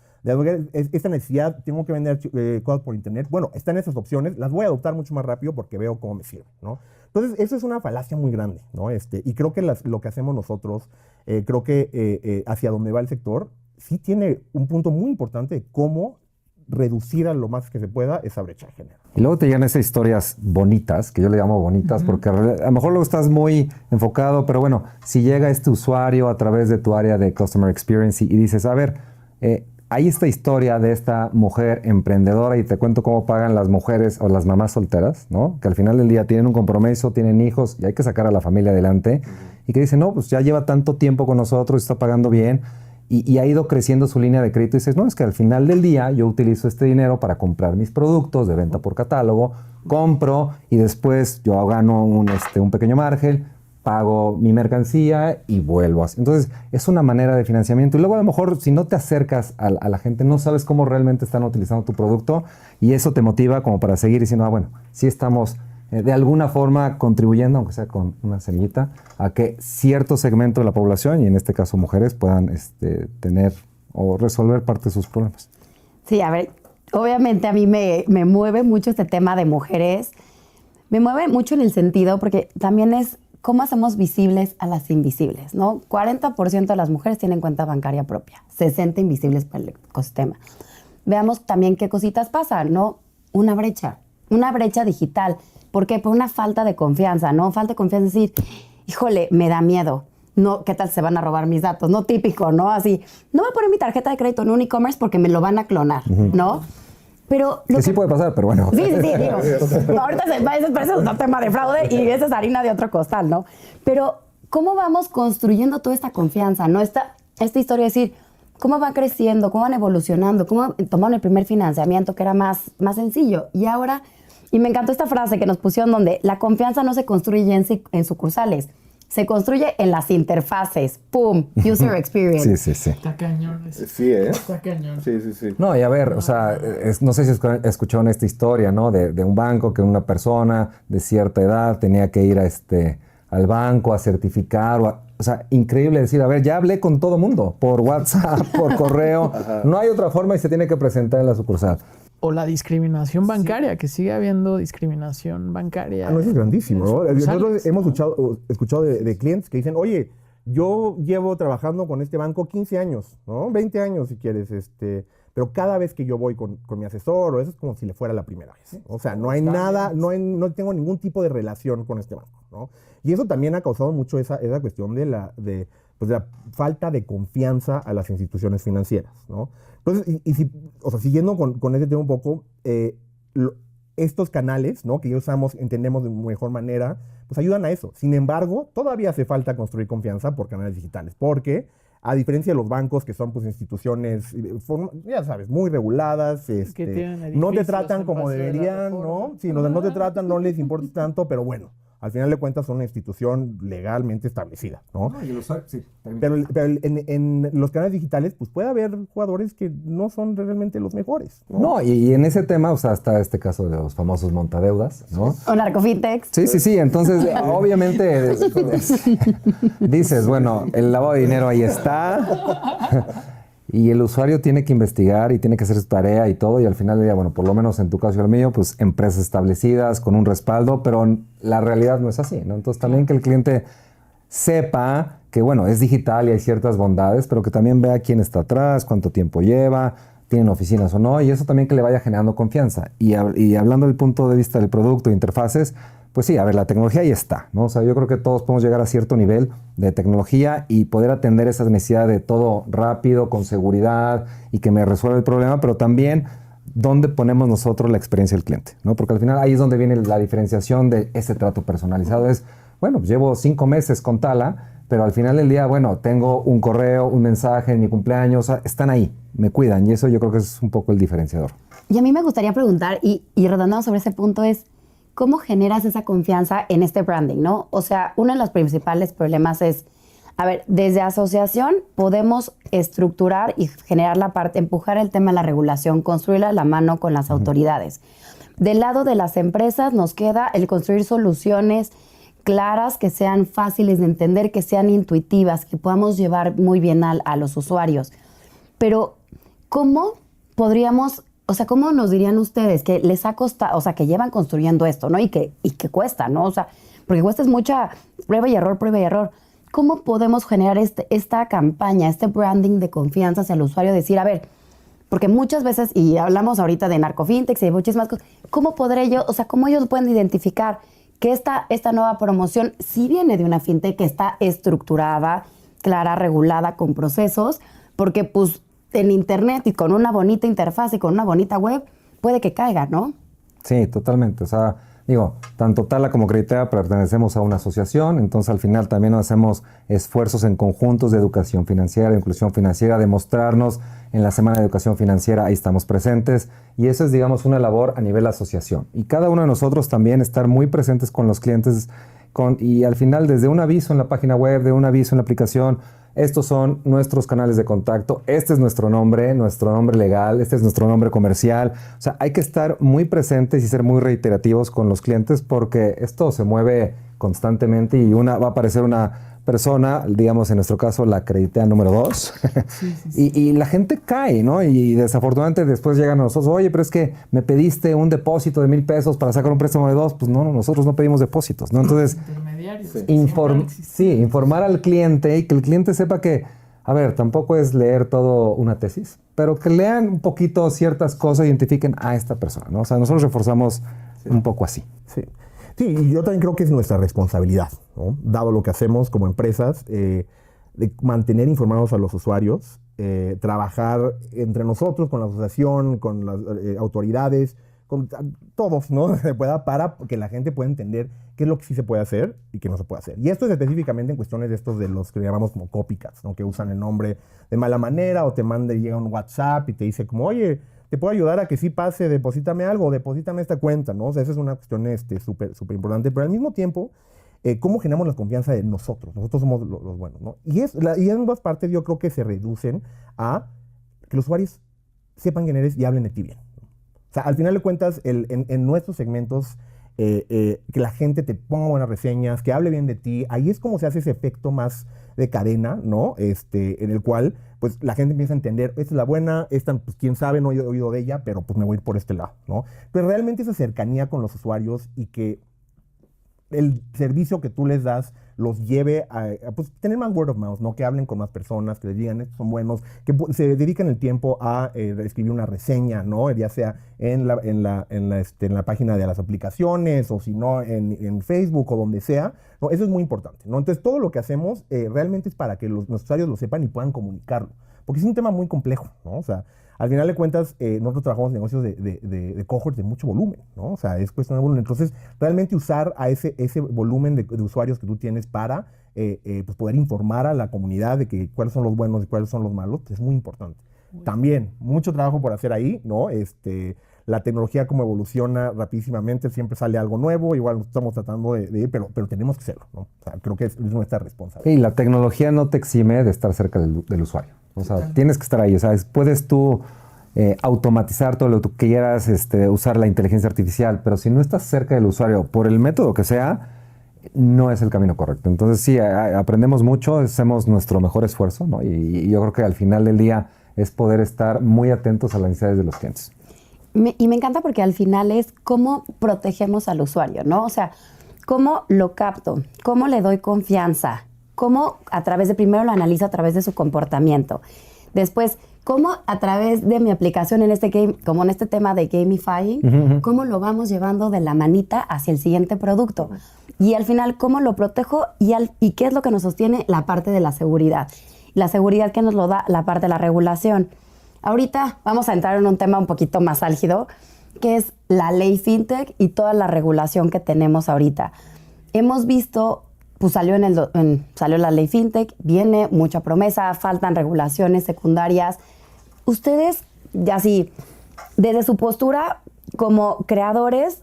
Esta necesidad, tengo que vender cosas por internet. Bueno, están esas opciones, las voy a adoptar mucho más rápido porque veo cómo me sirve, ¿no? Entonces, eso es una falacia muy grande, ¿no? Y creo que lo que hacemos nosotros, creo que hacia donde va el sector, sí tiene un punto muy importante de cómo reducir a lo más que se pueda esa brecha de género. Y luego te llegan esas historias bonitas, que yo le llamo bonitas, porque a lo mejor luego estás muy enfocado, pero bueno, si llega este usuario a través de tu área de Customer Experience y dices, a ver, hay esta historia de esta mujer emprendedora y te cuento cómo pagan las mujeres o las mamás solteras, ¿no? Que al final del día tienen un compromiso, tienen hijos y hay que sacar a la familia adelante, y que dicen, no, pues ya lleva tanto tiempo con nosotros, está pagando bien, y ha ido creciendo su línea de crédito, y dices, no, es que al final del día yo utilizo este dinero para comprar mis productos de venta por catálogo, compro y después yo gano un pequeño margen, pago mi mercancía y vuelvo así. Entonces, es una manera de financiamiento. Y luego a lo mejor si no te acercas a la gente, no sabes cómo realmente están utilizando tu producto, y eso te motiva como para seguir diciendo, bueno, sí estamos de alguna forma contribuyendo, aunque sea con una semillita, a que cierto segmento de la población, y en este caso mujeres, puedan tener o resolver parte de sus problemas. Sí, a ver, obviamente a mí me mueve mucho este tema de mujeres. Me mueve mucho en el sentido porque también es ¿cómo hacemos visibles a las invisibles, no? 40% de las mujeres tienen cuenta bancaria propia, 60% invisibles para el ecosistema. Veamos también qué cositas pasan, ¿no? Una brecha digital. ¿Por qué? Por una falta de confianza, ¿no? Falta de confianza, es decir, híjole, me da miedo. No, ¿qué tal se van a robar mis datos? No típico, ¿no? Así, no voy a poner mi tarjeta de crédito en un e-commerce porque me lo van a clonar, ¿no? Pero que sí puede pasar, pero bueno. Sí, digo, ahorita parece un tema de fraude y esa es harina de otro costal, ¿no? Pero, ¿cómo vamos construyendo toda esta confianza, no? Esta historia de decir, ¿cómo van creciendo? ¿Cómo van evolucionando? ¿Cómo tomaron el primer financiamiento que era más sencillo? Y ahora, y me encantó esta frase que nos pusieron donde la confianza no se construye en sucursales, se construye en las interfaces. ¡Pum! User experience. Sí. Está cañón. Sí, ¿eh? Está cañón. Sí. No, y a ver, o sea, no sé si escucharon esta historia, ¿no? De un banco que una persona de cierta edad tenía que ir al banco a certificar. O sea, increíble decir, a ver, ya hablé con todo mundo, por WhatsApp, por correo. No hay otra forma y se tiene que presentar en la sucursal. O la discriminación bancaria, que sigue habiendo discriminación bancaria. Eso es grandísimo, ¿no? Nosotros hemos ¿no? escuchado de clientes que dicen, oye, yo llevo trabajando con este banco 15 años, ¿no? 20 años si quieres, pero cada vez que yo voy con mi asesor, o eso es como si le fuera la primera vez. O sea, no hay nada, no tengo ningún tipo de relación con este banco, ¿no? Y eso también ha causado mucho esa cuestión de la falta de confianza a las instituciones financieras, ¿no? Entonces, siguiendo con ese tema un poco, estos canales, ¿no? Que ya usamos, entendemos de mejor manera, pues ayudan a eso. Sin embargo, todavía hace falta construir confianza por canales digitales, porque a diferencia de los bancos, que son pues instituciones, ya sabes, muy reguladas, no te tratan como deberían, ¿no? Sí, no te tratan, no les importa tanto, pero bueno, al final de cuentas son una institución legalmente establecida, ¿no? Sí, pero en los canales digitales, pues puede haber jugadores que no son realmente los mejores, ¿no? No, y en ese tema, o sea, está este caso de los famosos montadeudas, ¿no? O narcofintechs. Sí, entonces, obviamente, dices, bueno, el lavado de dinero ahí está, y el usuario tiene que investigar y tiene que hacer su tarea y todo, y al final del día, bueno, por lo menos en tu caso y el mío, pues empresas establecidas con un respaldo, pero la realidad no es así, ¿no? Entonces también que el cliente sepa que, bueno, es digital y hay ciertas bondades, pero que también vea quién está atrás, cuánto tiempo lleva, tienen oficinas o no, y eso también que le vaya generando confianza. Y hablando del punto de vista del producto, interfaces, pues sí, a ver, la tecnología ahí está, ¿no? O sea, yo creo que todos podemos llegar a cierto nivel de tecnología y poder atender esa necesidad de todo rápido, con seguridad y que me resuelva el problema, pero también dónde ponemos nosotros la experiencia del cliente, ¿no? Porque al final ahí es donde viene la diferenciación de ese trato personalizado. Es, bueno, pues llevo 5 meses con Tala, pero al final del día, bueno, tengo un correo, un mensaje en mi cumpleaños, o sea, están ahí, me cuidan, y eso yo creo que es un poco el diferenciador. Y a mí me gustaría preguntar, y redondando sobre ese punto, es ¿cómo generas esa confianza en este branding, no? O sea, uno de los principales problemas es, a ver, desde asociación podemos estructurar y generar la parte, empujar el tema de la regulación, construirla a la mano con las autoridades. Del lado de las empresas nos queda el construir soluciones claras, que sean fáciles de entender, que sean intuitivas, que podamos llevar muy bien a los usuarios. Pero, ¿cómo podríamos, o sea, cómo nos dirían ustedes que les ha costado, o sea, que llevan construyendo esto, ¿no? Y que cuesta, ¿no? O sea, porque cuesta es mucha prueba y error. ¿Cómo podemos generar esta campaña, este branding de confianza hacia el usuario? Decir, a ver, porque muchas veces, y hablamos ahorita de narcofintechs y de muchísimas cosas, ¿cómo podré yo, o sea, cómo ellos pueden identificar que esta nueva promoción sí viene de una fintech que está estructurada, clara, regulada, con procesos? Porque, pues, en internet y con una bonita interfaz y con una bonita web, puede que caiga, ¿no? Sí, totalmente. O sea, digo, tanto Tala como Creditea pertenecemos a una asociación, entonces al final también hacemos esfuerzos en conjuntos de educación financiera, de inclusión financiera, de mostrarnos en la Semana de Educación Financiera, ahí estamos presentes, y eso es, digamos, una labor a nivel asociación. Y cada uno de nosotros también estar muy presentes con los clientes, y al final desde un aviso en la página web, de un aviso en la aplicación, estos son nuestros canales de contacto, este es nuestro nombre legal, este es nuestro nombre comercial. O sea, hay que estar muy presentes y ser muy reiterativos con los clientes porque esto se mueve constantemente y va a aparecer una persona, digamos en nuestro caso, la acredité a número 2 y la gente cae, ¿no? Y desafortunadamente después llegan a nosotros, oye, pero es que me pediste un depósito de $1,000 para sacar un préstamo de 2, pues no, nosotros no pedimos depósitos, ¿no? Entonces, informar al cliente y que el cliente sepa que, a ver, tampoco es leer todo una tesis, pero que lean un poquito ciertas cosas, identifiquen a esta persona, ¿no? O sea, nosotros reforzamos un poco así. Sí. Sí, y yo también creo que es nuestra responsabilidad, ¿no? Dado lo que hacemos como empresas, de mantener informados a los usuarios, trabajar entre nosotros, con la asociación, con las autoridades, con todos, ¿no? Se pueda para que la gente pueda entender qué es lo que sí se puede hacer y qué no se puede hacer. Y esto es específicamente en cuestiones de estos de los que llamamos como copycats, ¿no? Que usan el nombre de mala manera o te llega un WhatsApp y te dice como, oye, te puedo ayudar a que sí pase, deposítame algo, deposítame esta cuenta, ¿no? O sea, esa es una cuestión súper importante, pero al mismo tiempo, ¿cómo generamos la confianza de nosotros? Nosotros somos los buenos, ¿no? Y en ambas partes yo creo que se reducen a que los usuarios sepan quién eres y hablen de ti bien. O sea, al final de cuentas, en nuestros segmentos, que la gente te ponga buenas reseñas, que hable bien de ti, ahí es como se hace ese efecto más de cadena, ¿no? En el cual, pues, la gente empieza a entender, esta es la buena, esta, pues, quién sabe, no he oído de ella, pero pues me voy a ir por este lado, ¿no? Pero realmente esa cercanía con los usuarios y que el servicio que tú les das los lleve a pues, tener más word of mouth, ¿no? Que hablen con más personas, que les digan, estos son buenos, que se dediquen el tiempo a escribir una reseña, ¿no? Ya sea en la página de las aplicaciones o si no en Facebook o donde sea, ¿no? Eso es muy importante, ¿no? Entonces todo lo que hacemos realmente es para que los usuarios lo sepan y puedan comunicarlo, porque es un tema muy complejo, ¿no? O sea, al final de cuentas, nosotros trabajamos en negocios de cohorts de mucho volumen, ¿no? O sea, es cuestión de volumen. Entonces, realmente usar a ese volumen de usuarios que tú tienes para pues poder informar a la comunidad de que cuáles son los buenos y cuáles son los malos, pues es muy importante. También, mucho trabajo por hacer ahí, ¿no? La tecnología como evoluciona rapidísimamente, siempre sale algo nuevo, igual estamos tratando de ir, pero tenemos que hacerlo, ¿no? O sea, creo que es nuestra responsabilidad. Y la tecnología no te exime de estar cerca del usuario. O sea, tienes que estar ahí. O sea, puedes tú automatizar todo lo que tú quieras, usar la inteligencia artificial, pero si no estás cerca del usuario, por el método que sea, no es el camino correcto. Entonces, sí, aprendemos mucho, hacemos nuestro mejor esfuerzo, ¿no? Y yo creo que al final del día es poder estar muy atentos a las necesidades de los clientes. Y me encanta porque al final es cómo protegemos al usuario, ¿no? O sea, cómo lo capto, cómo le doy confianza, cómo primero lo analizo a través de su comportamiento. Después, cómo a través de mi aplicación como en este tema de gamifying, cómo lo vamos llevando de la manita hacia el siguiente producto. Y al final, cómo lo protejo y qué es lo que nos sostiene la parte de la seguridad. La seguridad que nos lo da la parte de la regulación. Ahorita vamos a entrar en un tema un poquito más álgido, que es la ley FinTech y toda la regulación que tenemos ahorita. Hemos visto, pues salió la ley FinTech, viene mucha promesa, faltan regulaciones secundarias. Ustedes, ya sí, desde su postura como creadores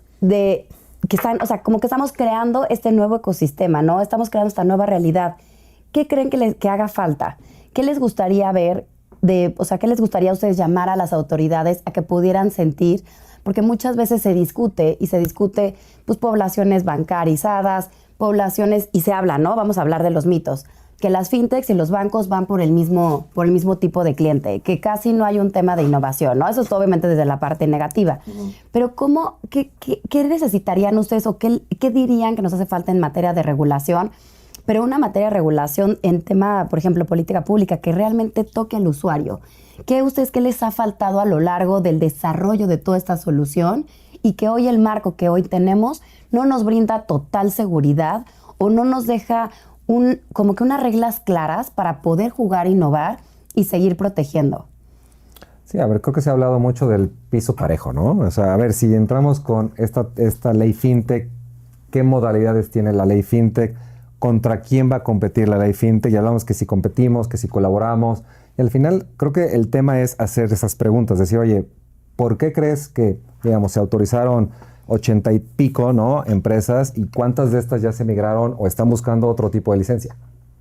como que estamos creando este nuevo ecosistema, ¿no? Estamos creando esta nueva realidad. ¿Qué creen que haga falta? ¿Qué les gustaría ver? ¿Qué les gustaría a ustedes llamar a las autoridades a que pudieran sentir? Porque muchas veces se discute pues poblaciones bancarizadas, poblaciones, y se habla, ¿no? Vamos a hablar de los mitos, que las fintechs y los bancos van por el mismo tipo de cliente, que casi no hay un tema de innovación, ¿no? Eso es obviamente desde la parte negativa. Pero ¿qué necesitarían ustedes o qué dirían que nos hace falta en materia de regulación? Pero una materia de regulación en tema, por ejemplo, política pública, que realmente toque al usuario. ¿Qué les ha faltado a lo largo del desarrollo de toda esta solución y que hoy el marco que hoy tenemos no nos brinda total seguridad o no nos deja como que unas reglas claras para poder jugar, innovar y seguir protegiendo? Sí, a ver, creo que se ha hablado mucho del piso parejo, ¿no? O sea, a ver, si entramos con esta ley FinTech, ¿qué modalidades tiene la ley FinTech? ¿Contra quién va a competir la ley FinTech? Y hablamos que si competimos, que si colaboramos. Y al final creo que el tema es hacer esas preguntas. Decir, oye, ¿por qué crees que, digamos, se autorizaron 80 y pico, ¿no? empresas y cuántas de estas ya se migraron o están buscando otro tipo de licencia?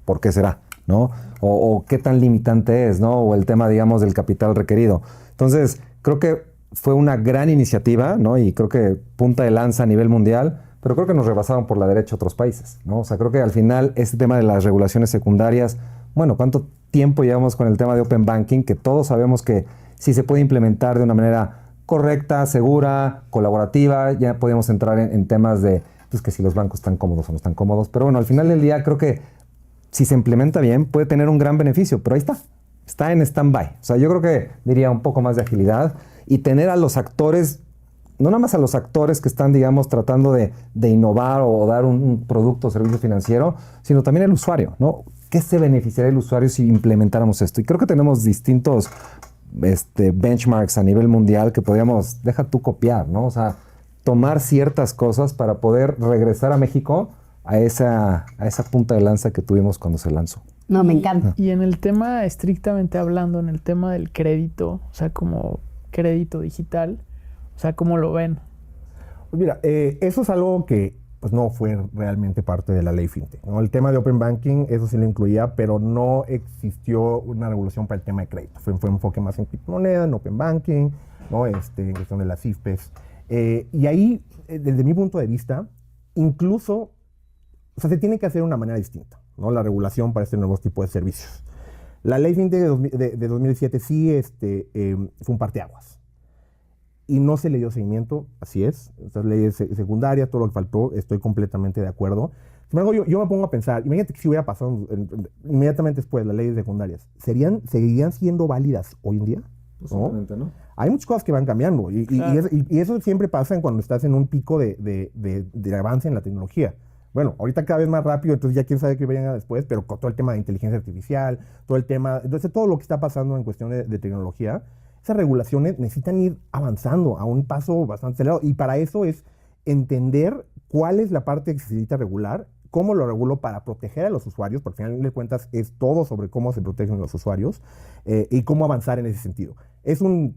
¿Por qué será? ¿No? O qué tan limitante es, ¿no? O el tema, digamos, del capital requerido. Entonces, creo que fue una gran iniciativa, ¿no? Y creo que punta de lanza a nivel mundial pero creo que nos rebasaron por la derecha otros países, ¿no? O sea, creo que al final este tema de las regulaciones secundarias, bueno, ¿cuánto tiempo llevamos con el tema de Open Banking? Que todos sabemos que si se puede implementar de una manera correcta, segura, colaborativa, ya podemos entrar en temas de pues, que si los bancos están cómodos o no están cómodos, pero bueno, al final del día creo que si se implementa bien puede tener un gran beneficio, pero ahí está en stand-by. O sea, yo creo que diría un poco más de agilidad y tener a los actores, no nada más a los actores que están, digamos, tratando de innovar o dar un producto o servicio financiero, sino también el usuario, ¿no? ¿Qué se beneficiaría el usuario si implementáramos esto? Y creo que tenemos distintos benchmarks a nivel mundial que podríamos, deja tú copiar, ¿no? O sea, tomar ciertas cosas para poder regresar a México a esa punta de lanza que tuvimos cuando se lanzó. No, me encanta. Y en el tema, estrictamente hablando, en el tema del crédito, o sea, como crédito digital, o sea, ¿cómo lo ven? Pues mira, eso es algo que pues, no fue realmente parte de la ley FinTech, ¿no? El tema de Open Banking, eso sí lo incluía, pero no existió una regulación para el tema de crédito. Fue un enfoque más en criptomoneda, en Open Banking, ¿no? En cuestión de las IFPs. Y ahí, desde mi punto de vista, incluso, o sea, se tiene que hacer de una manera distinta, ¿no? La regulación para este nuevo tipo de servicios. La ley FinTech de 2007 sí fue un parteaguas. Y no se le dio seguimiento, así es. Estas leyes secundarias, todo lo que faltó, estoy completamente de acuerdo. Sin embargo, yo me pongo a pensar, imagínate que si hubiera pasado inmediatamente después las leyes secundarias, ¿seguirían siendo válidas hoy en día? Posiblemente, ¿no? Hay muchas cosas que van cambiando y eso siempre pasa cuando estás en un pico de avance en la tecnología. Bueno, ahorita cada vez más rápido, entonces ya quién sabe qué venga después, pero con todo el tema de inteligencia artificial, entonces todo lo que está pasando en cuestión de tecnología, esas regulaciones necesitan ir avanzando a un paso bastante acelerado. Y para eso es entender cuál es la parte que se necesita regular, cómo lo regulo para proteger a los usuarios, porque al final de cuentas es todo sobre cómo se protegen los usuarios y cómo avanzar en ese sentido. Es un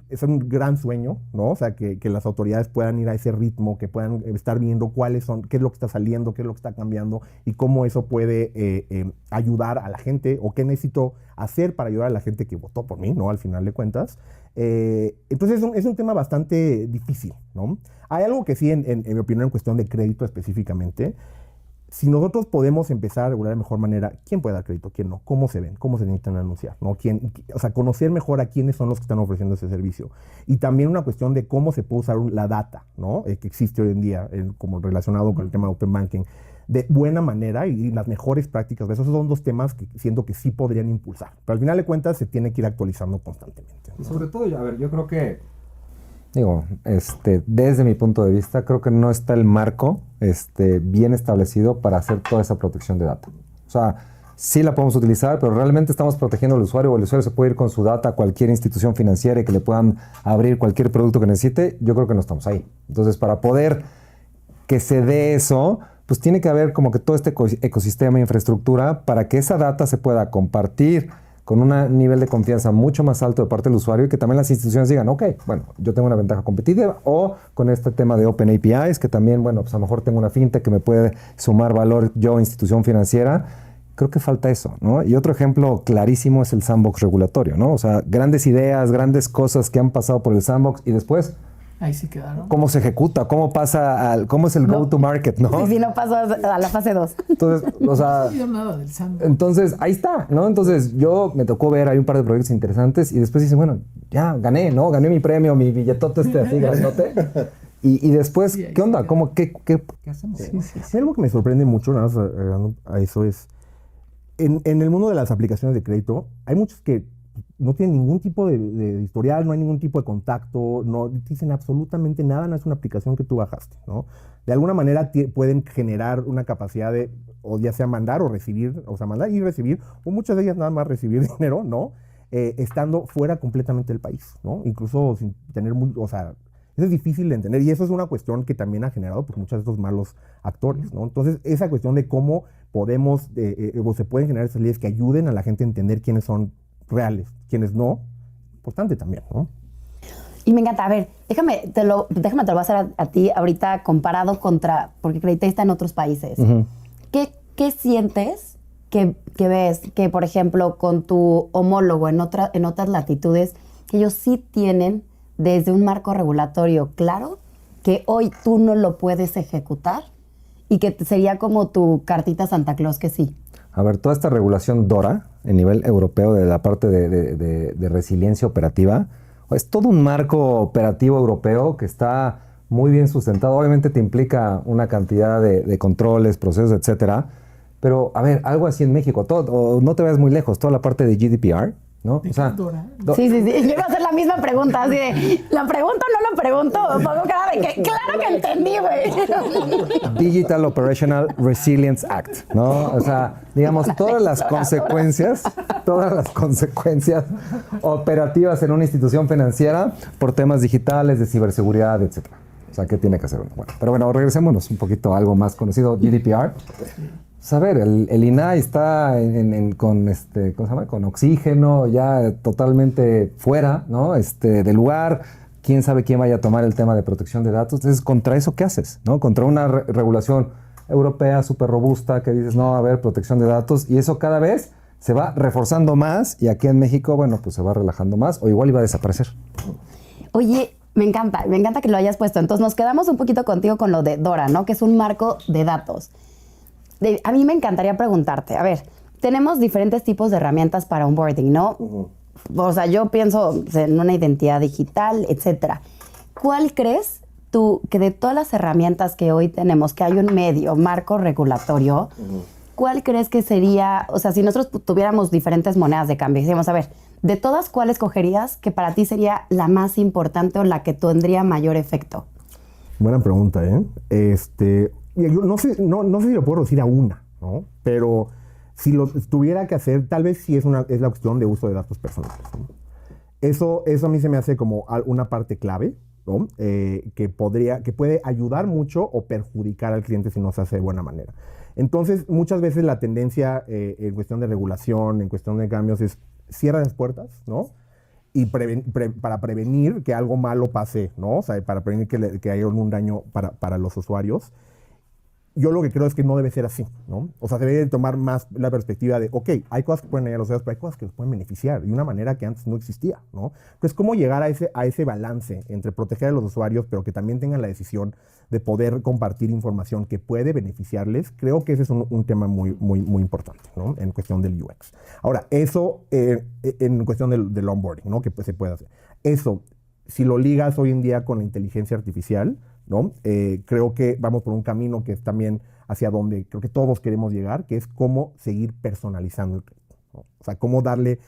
gran sueño, ¿no? O sea, que las autoridades puedan ir a ese ritmo, que puedan estar viendo qué es lo que está saliendo, qué es lo que está cambiando y cómo eso puede ayudar a la gente o qué necesito hacer para ayudar a la gente que votó por mí, ¿no? Al final de cuentas. Entonces es un tema bastante difícil, ¿no? Hay algo que sí, en mi opinión, en cuestión de crédito específicamente, si nosotros podemos empezar a regular de mejor manera quién puede dar crédito, quién no, cómo se ven, cómo se necesitan anunciar, ¿no? O sea, conocer mejor a quiénes son los que están ofreciendo ese servicio. Y también una cuestión de cómo se puede usar la data, ¿no? Que existe hoy en día, como relacionado con el tema de Open Banking, de buena manera y las mejores prácticas. Esos son dos temas que siento que sí podrían impulsar. Pero al final de cuentas se tiene que ir actualizando constantemente, ¿no? Y sobre todo, a ver, yo creo que desde mi punto de vista, creo que no está el marco bien establecido para hacer toda esa protección de data. O sea, sí la podemos utilizar, pero realmente estamos protegiendo al usuario, o el usuario se puede ir con su data a cualquier institución financiera y que le puedan abrir cualquier producto que necesite. Yo creo que no estamos ahí. Entonces, para poder que se dé eso, pues tiene que haber como que todo este ecosistema de infraestructura para que esa data se pueda compartir con un nivel de confianza mucho más alto de parte del usuario y que también las instituciones digan, ok, bueno, yo tengo una ventaja competitiva, o con este tema de Open APIs, que también, bueno, pues a lo mejor tengo una fintech que me puede sumar valor yo, institución financiera. Creo que falta eso, ¿no? Y otro ejemplo clarísimo es el sandbox regulatorio, ¿no? O sea, grandes ideas, grandes cosas que han pasado por el sandbox y después Ahí sí quedaron. ¿cómo se ejecuta? ¿Cómo pasa cómo es el go-to-market, no? Sí, no pasó a la fase 2. Entonces, o sea, No dio nada del sandbox. entonces ahí está, ¿no? Entonces me tocó ver, hay un par de proyectos interesantes y después dicen, bueno, ya gané, ¿no? Gané mi premio, mi billetote así grandote. Y después, Sí, ahí ¿qué onda? sí ¿Cómo, qué hacemos? Sí, algo que me sorprende mucho, nada más agregando a eso, es en el mundo de las aplicaciones de crédito, hay muchos que no tienen ningún tipo de historial, no hay ningún tipo de contacto, no dicen absolutamente nada, no es una aplicación que tú bajaste, ¿no? De alguna manera pueden generar una capacidad de, o ya sea mandar o recibir, o sea, mandar y recibir, o muchas de ellas nada más recibir dinero, ¿no? Estando fuera completamente del país, ¿no? Incluso sin tener o sea, eso es difícil de entender y eso es una cuestión que también ha generado pues, muchos de estos malos actores, ¿no? Entonces, esa cuestión de cómo podemos, o se pueden generar esas leyes que ayuden a la gente a entender quiénes son reales, quienes no, importante también, ¿no? Y me encanta, a ver, déjame te lo voy a hacer a ti ahorita comparado contra, porque Crediteo está en otros países. Uh-huh. ¿Qué sientes que ves que, por ejemplo, con tu homólogo en otras latitudes, que ellos sí tienen desde un marco regulatorio claro, que hoy tú no lo puedes ejecutar y que sería como tu cartita Santa Claus que sí? A ver, toda esta regulación DORA, en nivel europeo, de la parte de resiliencia operativa, es todo un marco operativo europeo que está muy bien sustentado. Obviamente te implica una cantidad de controles, procesos, etcétera. Pero, a ver, algo así en México, todo, no te vayas muy lejos, toda la parte de GDPR, ¿no? O sea, Sí. Yo iba a hacer la misma pregunta, así de, ¿la pregunto o no la pregunto? Pongo cara de que, claro que entendí, güey. Digital Operational Resilience Act, ¿no? O sea, digamos, todas las consecuencias operativas en una institución financiera por temas digitales, de ciberseguridad, etcétera. O sea, ¿qué tiene que hacer uno? Bueno, pero bueno, regresémonos un poquito a algo más conocido, GDPR. A ver, el INAI está con, ¿cómo se llama? Con oxígeno, ya totalmente fuera, ¿no? Del lugar. Quién sabe quién vaya a tomar el tema de protección de datos. Entonces, ¿contra eso qué haces? ¿No? Contra una regulación europea súper robusta que dices, no, a ver, protección de datos. Y eso cada vez se va reforzando más y aquí en México, bueno, pues se va relajando más o igual iba a desaparecer. Oye, me encanta que lo hayas puesto. Entonces, nos quedamos un poquito contigo con lo de DORA, ¿no? Que es un marco de datos. A mí me encantaría preguntarte, a ver, tenemos diferentes tipos de herramientas para onboarding, ¿no? O sea, yo pienso en una identidad digital, etcétera. ¿Cuál crees tú que de todas las herramientas que hoy tenemos, que hay un medio, marco regulatorio, cuál crees que sería, o sea, si nosotros tuviéramos diferentes monedas de cambio, decíamos, a ver, de todas, ¿cuál escogerías que para ti sería la más importante o la que tendría mayor efecto? Buena pregunta, ¿eh? Yo no sé si lo puedo decir a una, ¿no? Pero si lo tuviera que hacer, tal vez sí es la cuestión de uso de datos personales, ¿no? Eso a mí se me hace como una parte clave, ¿no? Que puede ayudar mucho o perjudicar al cliente si no se hace de buena manera. Entonces, muchas veces la tendencia en cuestión de regulación, en cuestión de cambios, es cierra las puertas, ¿no? Y para prevenir que algo malo pase, ¿no? O sea, para prevenir que haya un daño para los usuarios. Yo lo que creo es que no debe ser así, ¿no? O sea, debe tomar más la perspectiva de, ok, hay cosas que pueden dañar a los usuarios, pero hay cosas que los pueden beneficiar de una manera que antes no existía, ¿no? Pues cómo llegar a ese balance entre proteger a los usuarios, pero que también tengan la decisión de poder compartir información que puede beneficiarles, creo que ese es un tema muy, muy, muy importante, ¿no? En cuestión del UX. Ahora, eso en cuestión del onboarding, ¿no? Que pues, se puede hacer. Eso, si lo ligas hoy en día con la inteligencia artificial, ¿no? Creo que vamos por un camino que es también hacia donde creo que todos queremos llegar, que es cómo seguir personalizando el crédito, ¿no? O sea, cómo darle...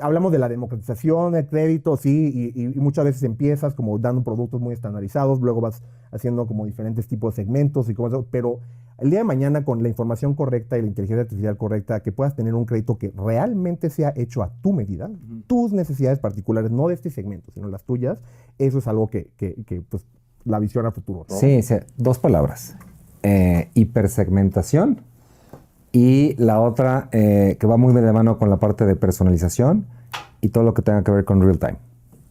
Hablamos de la democratización del crédito, sí, y muchas veces empiezas como dando productos muy estandarizados, luego vas haciendo como diferentes tipos de segmentos y cómo eso, pero el día de mañana con la información correcta y la inteligencia artificial correcta, que puedas tener un crédito que realmente sea hecho a tu medida, tus necesidades particulares, no de este segmento, sino las tuyas, eso es algo que pues, la visión a futuro, ¿no? Sí, dos palabras. Hipersegmentación y la otra que va muy de mano con la parte de personalización y todo lo que tenga que ver con real time.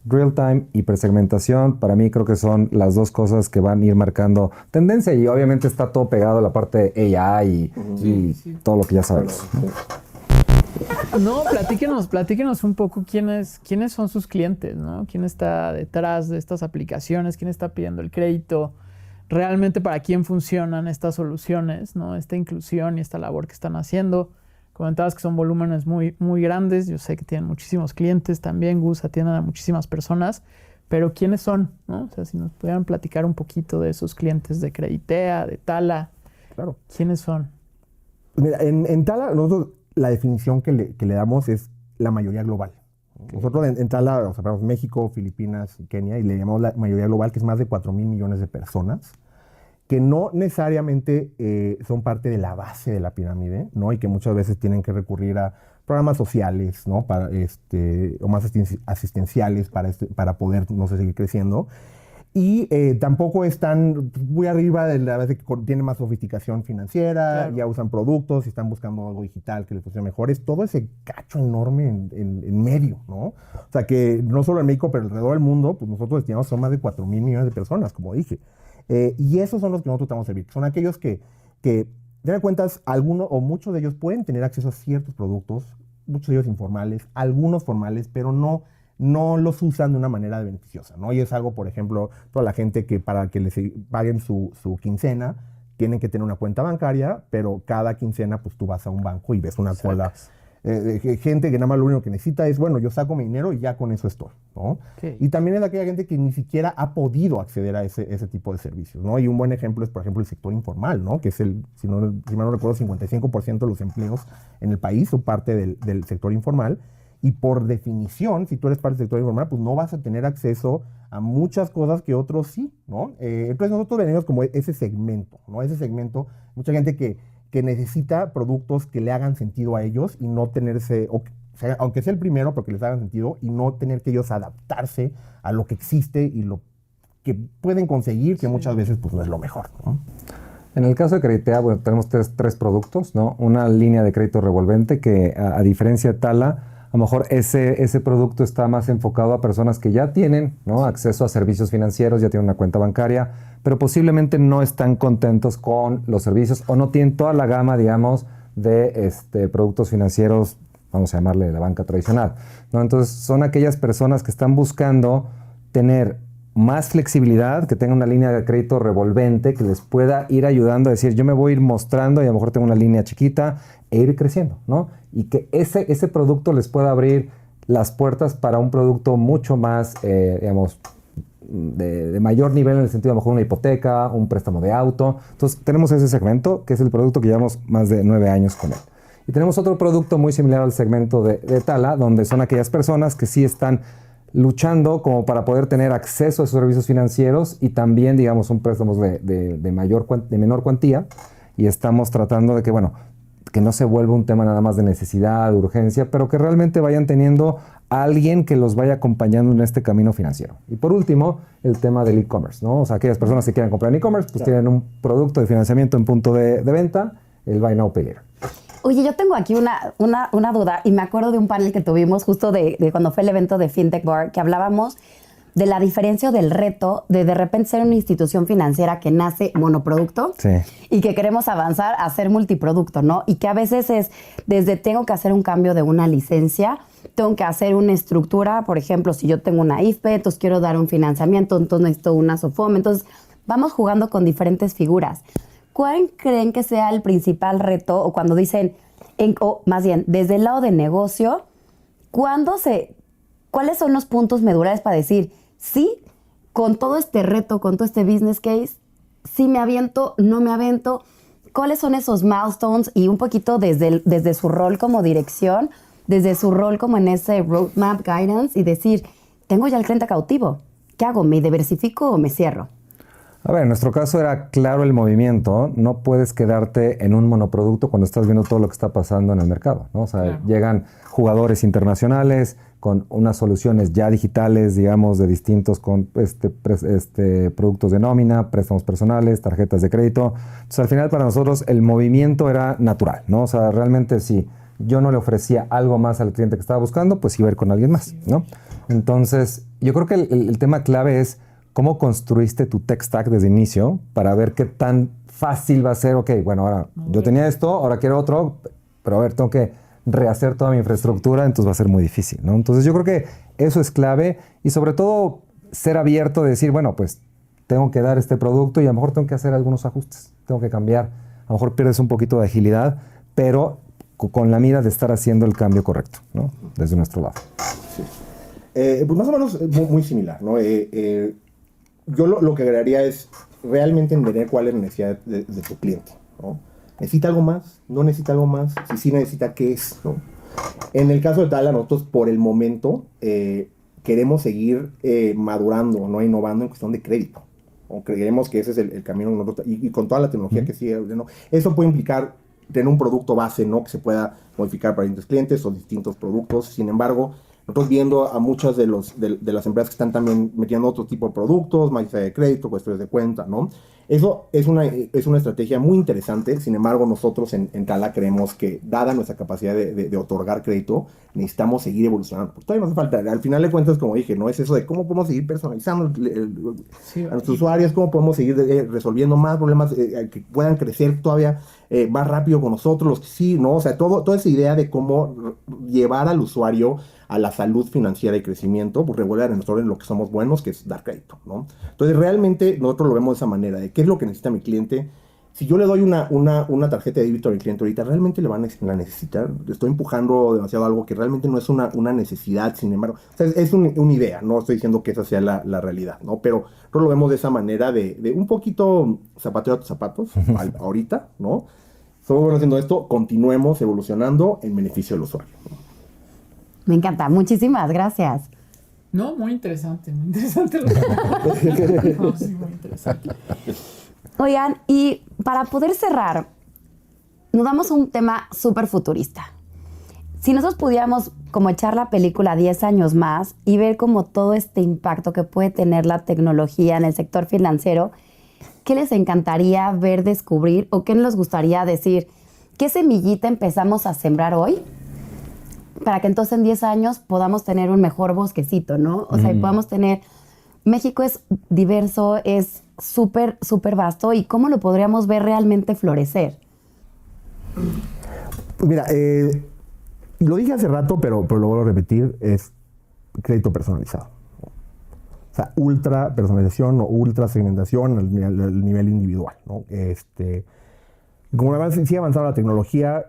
Real time, hipersegmentación, para mí creo que son las dos cosas que van a ir marcando tendencia y obviamente está todo pegado a la parte de AI y todo lo que ya sabemos. No, platíquenos un poco quiénes son sus clientes, ¿no? ¿Quién está detrás de estas aplicaciones? ¿Quién está pidiendo el crédito? ¿Realmente para quién funcionan estas soluciones, ¿no? Esta inclusión y esta labor que están haciendo. Comentabas que son volúmenes muy, muy grandes. Yo sé que tienen muchísimos clientes también. Gus atienden a muchísimas personas. Pero ¿quiénes son, no? O sea, si nos pudieran platicar un poquito de esos clientes de Creditea, de Tala. Claro. ¿Quiénes son? Mira, en Tala, nosotros la definición que le damos es la mayoría global. Okay. Nosotros en Tala, o sea, México, Filipinas y Kenia, y le llamamos la mayoría global, que es más de 4,000 millones de personas, que no necesariamente son parte de la base de la pirámide, ¿no? Y que muchas veces tienen que recurrir a programas sociales, ¿no? O más asistenciales para poder, no sé, seguir creciendo. Y tampoco están muy arriba de la base que tiene más sofisticación financiera, claro. Ya usan productos y están buscando algo digital que les funcione mejor. Es todo ese cacho enorme en medio, ¿no? O sea, que no solo en México, pero alrededor del mundo, pues nosotros estimamos son más de 4,000 millones de personas, como dije. Y esos son los que nosotros estamos servir. Son aquellos que de cuentas, algunos o muchos de ellos pueden tener acceso a ciertos productos, muchos de ellos informales, algunos formales, pero no los usan de una manera beneficiosa, ¿no? Y es algo, por ejemplo, toda la gente que para que les paguen su quincena, tienen que tener una cuenta bancaria, pero cada quincena pues tú vas a un banco y ves una cola. Gente que nada más lo único que necesita es, bueno, yo saco mi dinero y ya con eso estoy, ¿no? Sí. Y también es aquella gente que ni siquiera ha podido acceder a ese tipo de servicios, ¿no? Y un buen ejemplo es, por ejemplo, el sector informal, ¿no? Que es si mal no recuerdo, 55% de los empleos en el país son parte del sector informal. Y por definición, si tú eres parte del sector informal, pues no vas a tener acceso a muchas cosas que otros sí, ¿no? Entonces nosotros venimos como ese segmento, ¿no? Ese segmento, mucha gente que necesita productos que le hagan sentido a ellos y no tenerse, o sea, aunque sea el primero, pero que les hagan sentido y no tener que ellos adaptarse a lo que existe y lo que pueden conseguir, que muchas veces pues no es lo mejor, ¿no? En el caso de Creditea, bueno, tenemos tres productos, ¿no? Una línea de crédito revolvente que, a diferencia de Tala, a lo mejor ese producto está más enfocado a personas que ya tienen, ¿no?, acceso a servicios financieros, ya tienen una cuenta bancaria, pero posiblemente no están contentos con los servicios o no tienen toda la gama, digamos, de productos financieros, vamos a llamarle la banca tradicional, ¿no? Entonces son aquellas personas que están buscando tener más flexibilidad, que tengan una línea de crédito revolvente que les pueda ir ayudando a decir, yo me voy a ir mostrando y a lo mejor tengo una línea chiquita e ir creciendo, ¿no? Y que ese producto les pueda abrir las puertas para un producto mucho más, digamos, de mayor nivel en el sentido de a lo mejor una hipoteca, un préstamo de auto. Entonces tenemos ese segmento que es el producto que llevamos más de 9 años con él. Y tenemos otro producto muy similar al segmento de Tala, donde son aquellas personas que sí están luchando como para poder tener acceso a esos servicios financieros y también, digamos, un préstamo de menor cuantía, y estamos tratando de que, bueno, que no se vuelva un tema nada más de necesidad, de urgencia, pero que realmente vayan teniendo a alguien que los vaya acompañando en este camino financiero. Y por último, el tema del e-commerce, ¿no? O sea, aquellas personas que quieran comprar en e-commerce, pues tienen un producto de financiamiento en punto de venta, el Buy Now Pay Later. Oye, yo tengo aquí una duda y me acuerdo de un panel que tuvimos justo de cuando fue el evento de FinTech Bar, que hablábamos de la diferencia o del reto de repente ser una institución financiera que nace monoproducto, sí, y que queremos avanzar a ser multiproducto, ¿no? Y que a veces es desde tengo que hacer un cambio de una licencia, tengo que hacer una estructura, por ejemplo, si yo tengo una IFPE, entonces quiero dar un financiamiento, entonces necesito una SOFOM, entonces vamos jugando con diferentes figuras. ¿Cuál creen que sea el principal reto o cuando dicen, o más bien, desde el lado de negocio, cuáles son los puntos medulares para decir, sí, con todo este reto, con todo este business case, sí me aviento, no me aviento? ¿Cuáles son esos milestones? Y un poquito desde su rol como dirección, desde su rol como en ese roadmap guidance y decir, tengo ya el cliente cautivo, ¿qué hago? ¿Me diversifico o me cierro? A ver, en nuestro caso era claro el movimiento. No puedes quedarte en un monoproducto cuando estás viendo todo lo que está pasando en el mercado, ¿no? O sea, claro, llegan jugadores internacionales con unas soluciones ya digitales, digamos, de distintos con productos de nómina, préstamos personales, tarjetas de crédito. Entonces, al final para nosotros el movimiento era natural, ¿no? O sea, realmente si yo no le ofrecía algo más al cliente que estaba buscando, pues iba a ir con alguien más, ¿no? Entonces, yo creo que el tema clave es ¿cómo construiste tu tech stack desde el inicio para ver qué tan fácil va a ser? Ok, bueno, ahora yo tenía esto, ahora quiero otro, pero a ver, tengo que rehacer toda mi infraestructura, entonces va a ser muy difícil, ¿no? Entonces yo creo que eso es clave y sobre todo ser abierto de decir, bueno, pues tengo que dar este producto y a lo mejor tengo que hacer algunos ajustes, tengo que cambiar, a lo mejor pierdes un poquito de agilidad, pero con la mira de estar haciendo el cambio correcto, ¿no? Desde nuestro lado. Sí. Pues más o menos muy similar, ¿no? Yo lo que agregaría es realmente entender cuál es la necesidad de tu cliente, ¿no? ¿Necesita algo más? ¿No necesita algo más? Si sí necesita, ¿qué es?, ¿no? En el caso de Tala, nosotros por el momento queremos seguir madurando, ¿no? Innovando en cuestión de crédito, ¿no? Creemos que ese es el camino nosotros, y con toda la tecnología que sigue, ¿no? Eso puede implicar tener un producto base, ¿no? Que se pueda modificar para distintos clientes o distintos productos. Sin embargo, nosotros viendo a muchas de las empresas que están también metiendo otro tipo de productos, más de crédito, cuestiones de cuenta, ¿no? Eso es una estrategia muy interesante. Sin embargo, nosotros en Tala creemos que, dada nuestra capacidad de otorgar crédito, necesitamos seguir evolucionando. Porque todavía nos hace falta. Al final de cuentas, como dije, no es eso de cómo podemos seguir personalizando a nuestros usuarios, cómo podemos seguir resolviendo más problemas que puedan crecer todavía más rápido con nosotros, los que sí, ¿no? O sea, toda esa idea de cómo llevar al usuario a la salud financiera y crecimiento, pues regular en nosotros en lo que somos buenos, que es dar crédito, ¿no? Entonces, realmente nosotros lo vemos de esa manera, de qué es lo que necesita mi cliente, Si yo le doy una tarjeta de débito al cliente ahorita, ¿realmente la necesitar? Estoy empujando demasiado algo que realmente no es una necesidad, sin embargo. O sea, es una idea, no estoy diciendo que esa sea la realidad, ¿no? Pero nosotros lo vemos de esa manera de un poquito zapateo a tus zapatos, ahorita, ¿no? Estamos haciendo esto, continuemos evolucionando en beneficio del usuario. Me encanta, muchísimas gracias. No, muy interesante no, sí, muy interesante. Oigan, y para poder cerrar, nos damos un tema súper futurista. Si nosotros pudiéramos como echar la película 10 años más y ver como todo este impacto que puede tener la tecnología en el sector financiero, ¿qué les encantaría ver, descubrir o qué nos gustaría decir? ¿Qué semillita empezamos a sembrar hoy? Para que entonces en 10 años podamos tener un mejor bosquecito, ¿no? O sea, y podamos tener... México es diverso, es súper, súper vasto. ¿Y cómo lo podríamos ver realmente florecer? Pues mira, lo dije hace rato, pero lo vuelvo a repetir, es crédito personalizado. O sea, ultra personalización o ultra segmentación al nivel individual, ¿no? Como sigue avanzando la tecnología,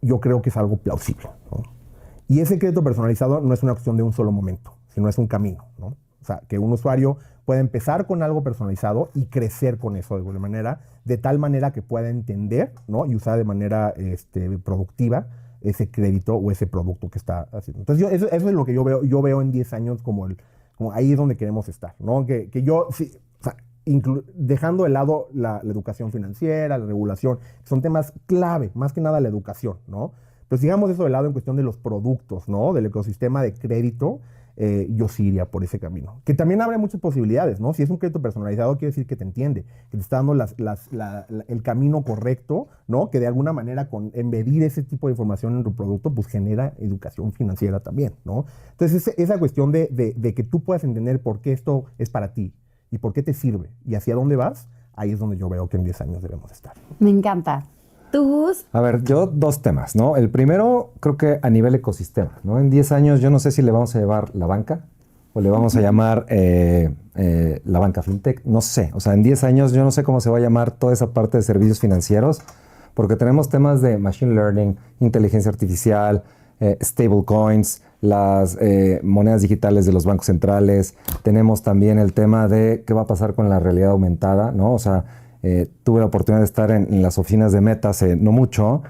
yo creo que es algo plausible, ¿no? Y ese crédito personalizado no es una cuestión de un solo momento, sino es un camino, ¿no? O sea, que un usuario puede empezar con algo personalizado y crecer con eso de alguna manera, de tal manera que pueda entender, ¿no? Y usar de manera productiva ese crédito o ese producto que está haciendo. Entonces, eso es lo que yo veo en 10 años como ahí es donde queremos estar, ¿no? Que yo, sí, o sea, dejando de lado la educación financiera, la regulación, son temas clave, más que nada la educación, ¿no? Pero sigamos eso de lado en cuestión de los productos, ¿no? Del ecosistema de crédito, yo sí iría por ese camino. Que también abre muchas posibilidades, ¿no? Si es un crédito personalizado, quiere decir que te entiende, que te está dando el camino correcto, ¿no? Que de alguna manera con embedir ese tipo de información en tu producto, pues genera educación financiera también, ¿no? Entonces, esa cuestión de que tú puedas entender por qué esto es para ti y por qué te sirve y hacia dónde vas, ahí es donde yo veo que en 10 años debemos estar. Me encanta. ¿Tú, Gus? A ver, yo dos temas, ¿no? El primero, creo que a nivel ecosistema, ¿no? En 10 años yo no sé si le vamos a llevar la banca o le vamos a llamar la banca fintech, no sé. O sea, en 10 años yo no sé cómo se va a llamar toda esa parte de servicios financieros, porque tenemos temas de machine learning, inteligencia artificial, stablecoins, las monedas digitales de los bancos centrales. Tenemos también el tema de qué va a pasar con la realidad aumentada, ¿no? O sea, tuve la oportunidad de estar en las oficinas de Meta hace no mucho.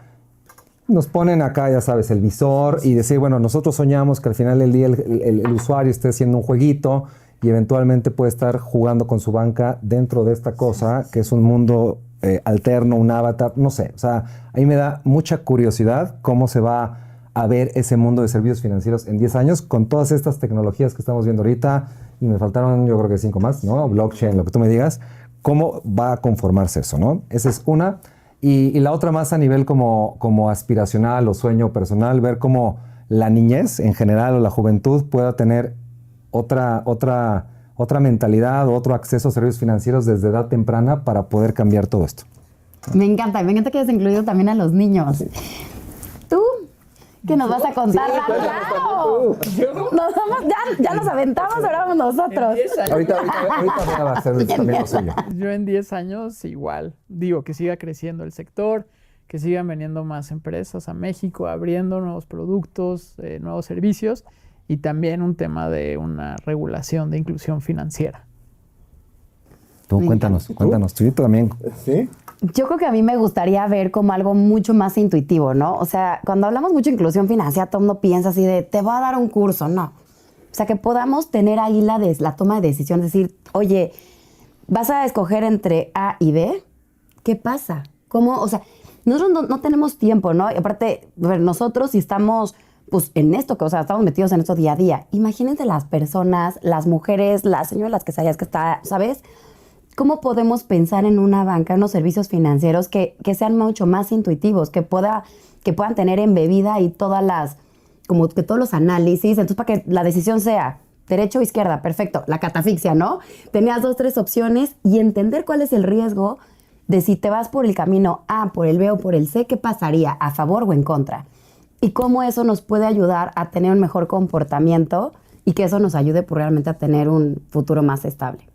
Nos ponen acá, ya sabes, el visor y decir, bueno, nosotros soñamos que al final del día el usuario esté haciendo un jueguito y eventualmente puede estar jugando con su banca dentro de esta cosa, que es un mundo alterno, un avatar, no sé. O sea, ahí me da mucha curiosidad cómo se va a ver ese mundo de servicios financieros en 10 años con todas estas tecnologías que estamos viendo ahorita, y me faltaron yo creo que 5 más, ¿no? Blockchain, lo que tú me digas. ¿Cómo va a conformarse eso, no? Esa es una. Y la otra más a nivel como aspiracional o sueño personal, ver cómo la niñez en general o la juventud pueda tener otra mentalidad o otro acceso a servicios financieros desde edad temprana para poder cambiar todo esto. Me encanta que hayas incluido también a los niños. ¿Tú? ¿Qué nos vas a contar? ¡Claro! Ya nos aventamos, ahora vamos nosotros. Ahorita va a ser también lo suyo. Yo en 10 años igual, digo, que siga creciendo el sector, que sigan veniendo más empresas a México, abriendo nuevos productos, nuevos servicios, y también un tema de una regulación de inclusión financiera. Tú, cuéntanos, tú también. ¿Sí? Yo creo que a mí me gustaría ver como algo mucho más intuitivo, ¿no? O sea, cuando hablamos mucho de inclusión financiera, todo el mundo piensa así de, te voy a dar un curso, no. O sea, que podamos tener ahí la toma de decisión, decir, oye, vas a escoger entre A y B, ¿qué pasa? ¿Cómo? O sea, nosotros no tenemos tiempo, ¿no? Y aparte, nosotros si estamos, pues, en esto, o sea, estamos metidos en esto día a día. Imagínense las personas, las mujeres, las señoras que sabías que está, ¿sabes? ¿Cómo podemos pensar en una banca, en unos servicios financieros que sean mucho más intuitivos, que puedan tener embebida ahí como que todos los análisis, entonces para que la decisión sea derecha o izquierda, perfecto, la catafixia, ¿no? Tenías 2, 3 opciones y entender cuál es el riesgo de si te vas por el camino A, por el B o por el C, ¿qué pasaría? ¿A favor o en contra? Y cómo eso nos puede ayudar a tener un mejor comportamiento y que eso nos ayude pues, realmente a tener un futuro más estable.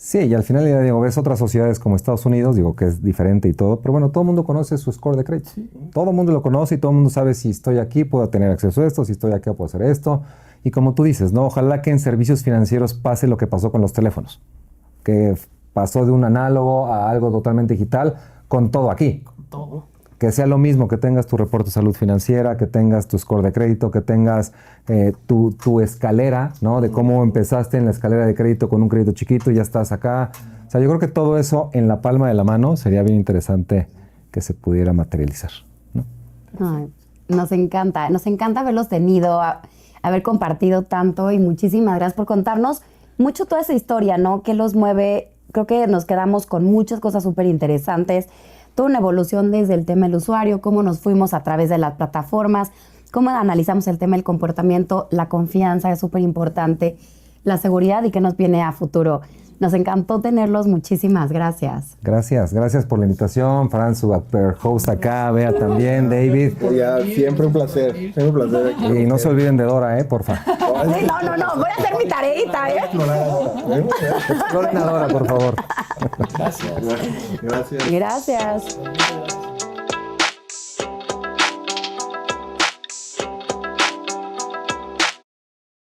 Sí, y al final, digo, ves otras sociedades como Estados Unidos, digo que es diferente y todo, pero bueno, todo el mundo conoce su score de crédito. Sí. Todo el mundo lo conoce y todo el mundo sabe si estoy aquí puedo tener acceso a esto, si estoy aquí puedo hacer esto. Y como tú dices, ¿no? Ojalá que en servicios financieros pase lo que pasó con los teléfonos, que pasó de un análogo a algo totalmente digital con todo aquí. Con todo. Que sea lo mismo, que tengas tu reporte de salud financiera, que tengas tu score de crédito, que tengas tu escalera, ¿no? De cómo empezaste en la escalera de crédito con un crédito chiquito y ya estás acá. O sea, yo creo que todo eso en la palma de la mano sería bien interesante que se pudiera materializar, ¿no? Ay, nos encanta haberlos tenido, haber compartido tanto y muchísimas gracias por contarnos mucho toda esa historia, ¿no? Que los mueve. Creo que nos quedamos con muchas cosas súper interesantes. Toda una evolución desde el tema del usuario, cómo nos fuimos a través de las plataformas, cómo analizamos el tema del comportamiento, la confianza es súper importante, la seguridad y qué nos viene a futuro. Nos encantó tenerlos, muchísimas gracias. Gracias por la invitación, Fran, su host acá, Bea también, David. Ya, siempre un placer aquí. Y no se olviden de Dora, porfa. No, voy a hacer mi tareita, Exploren a Dora, por favor. Gracias. Gracias. Gracias.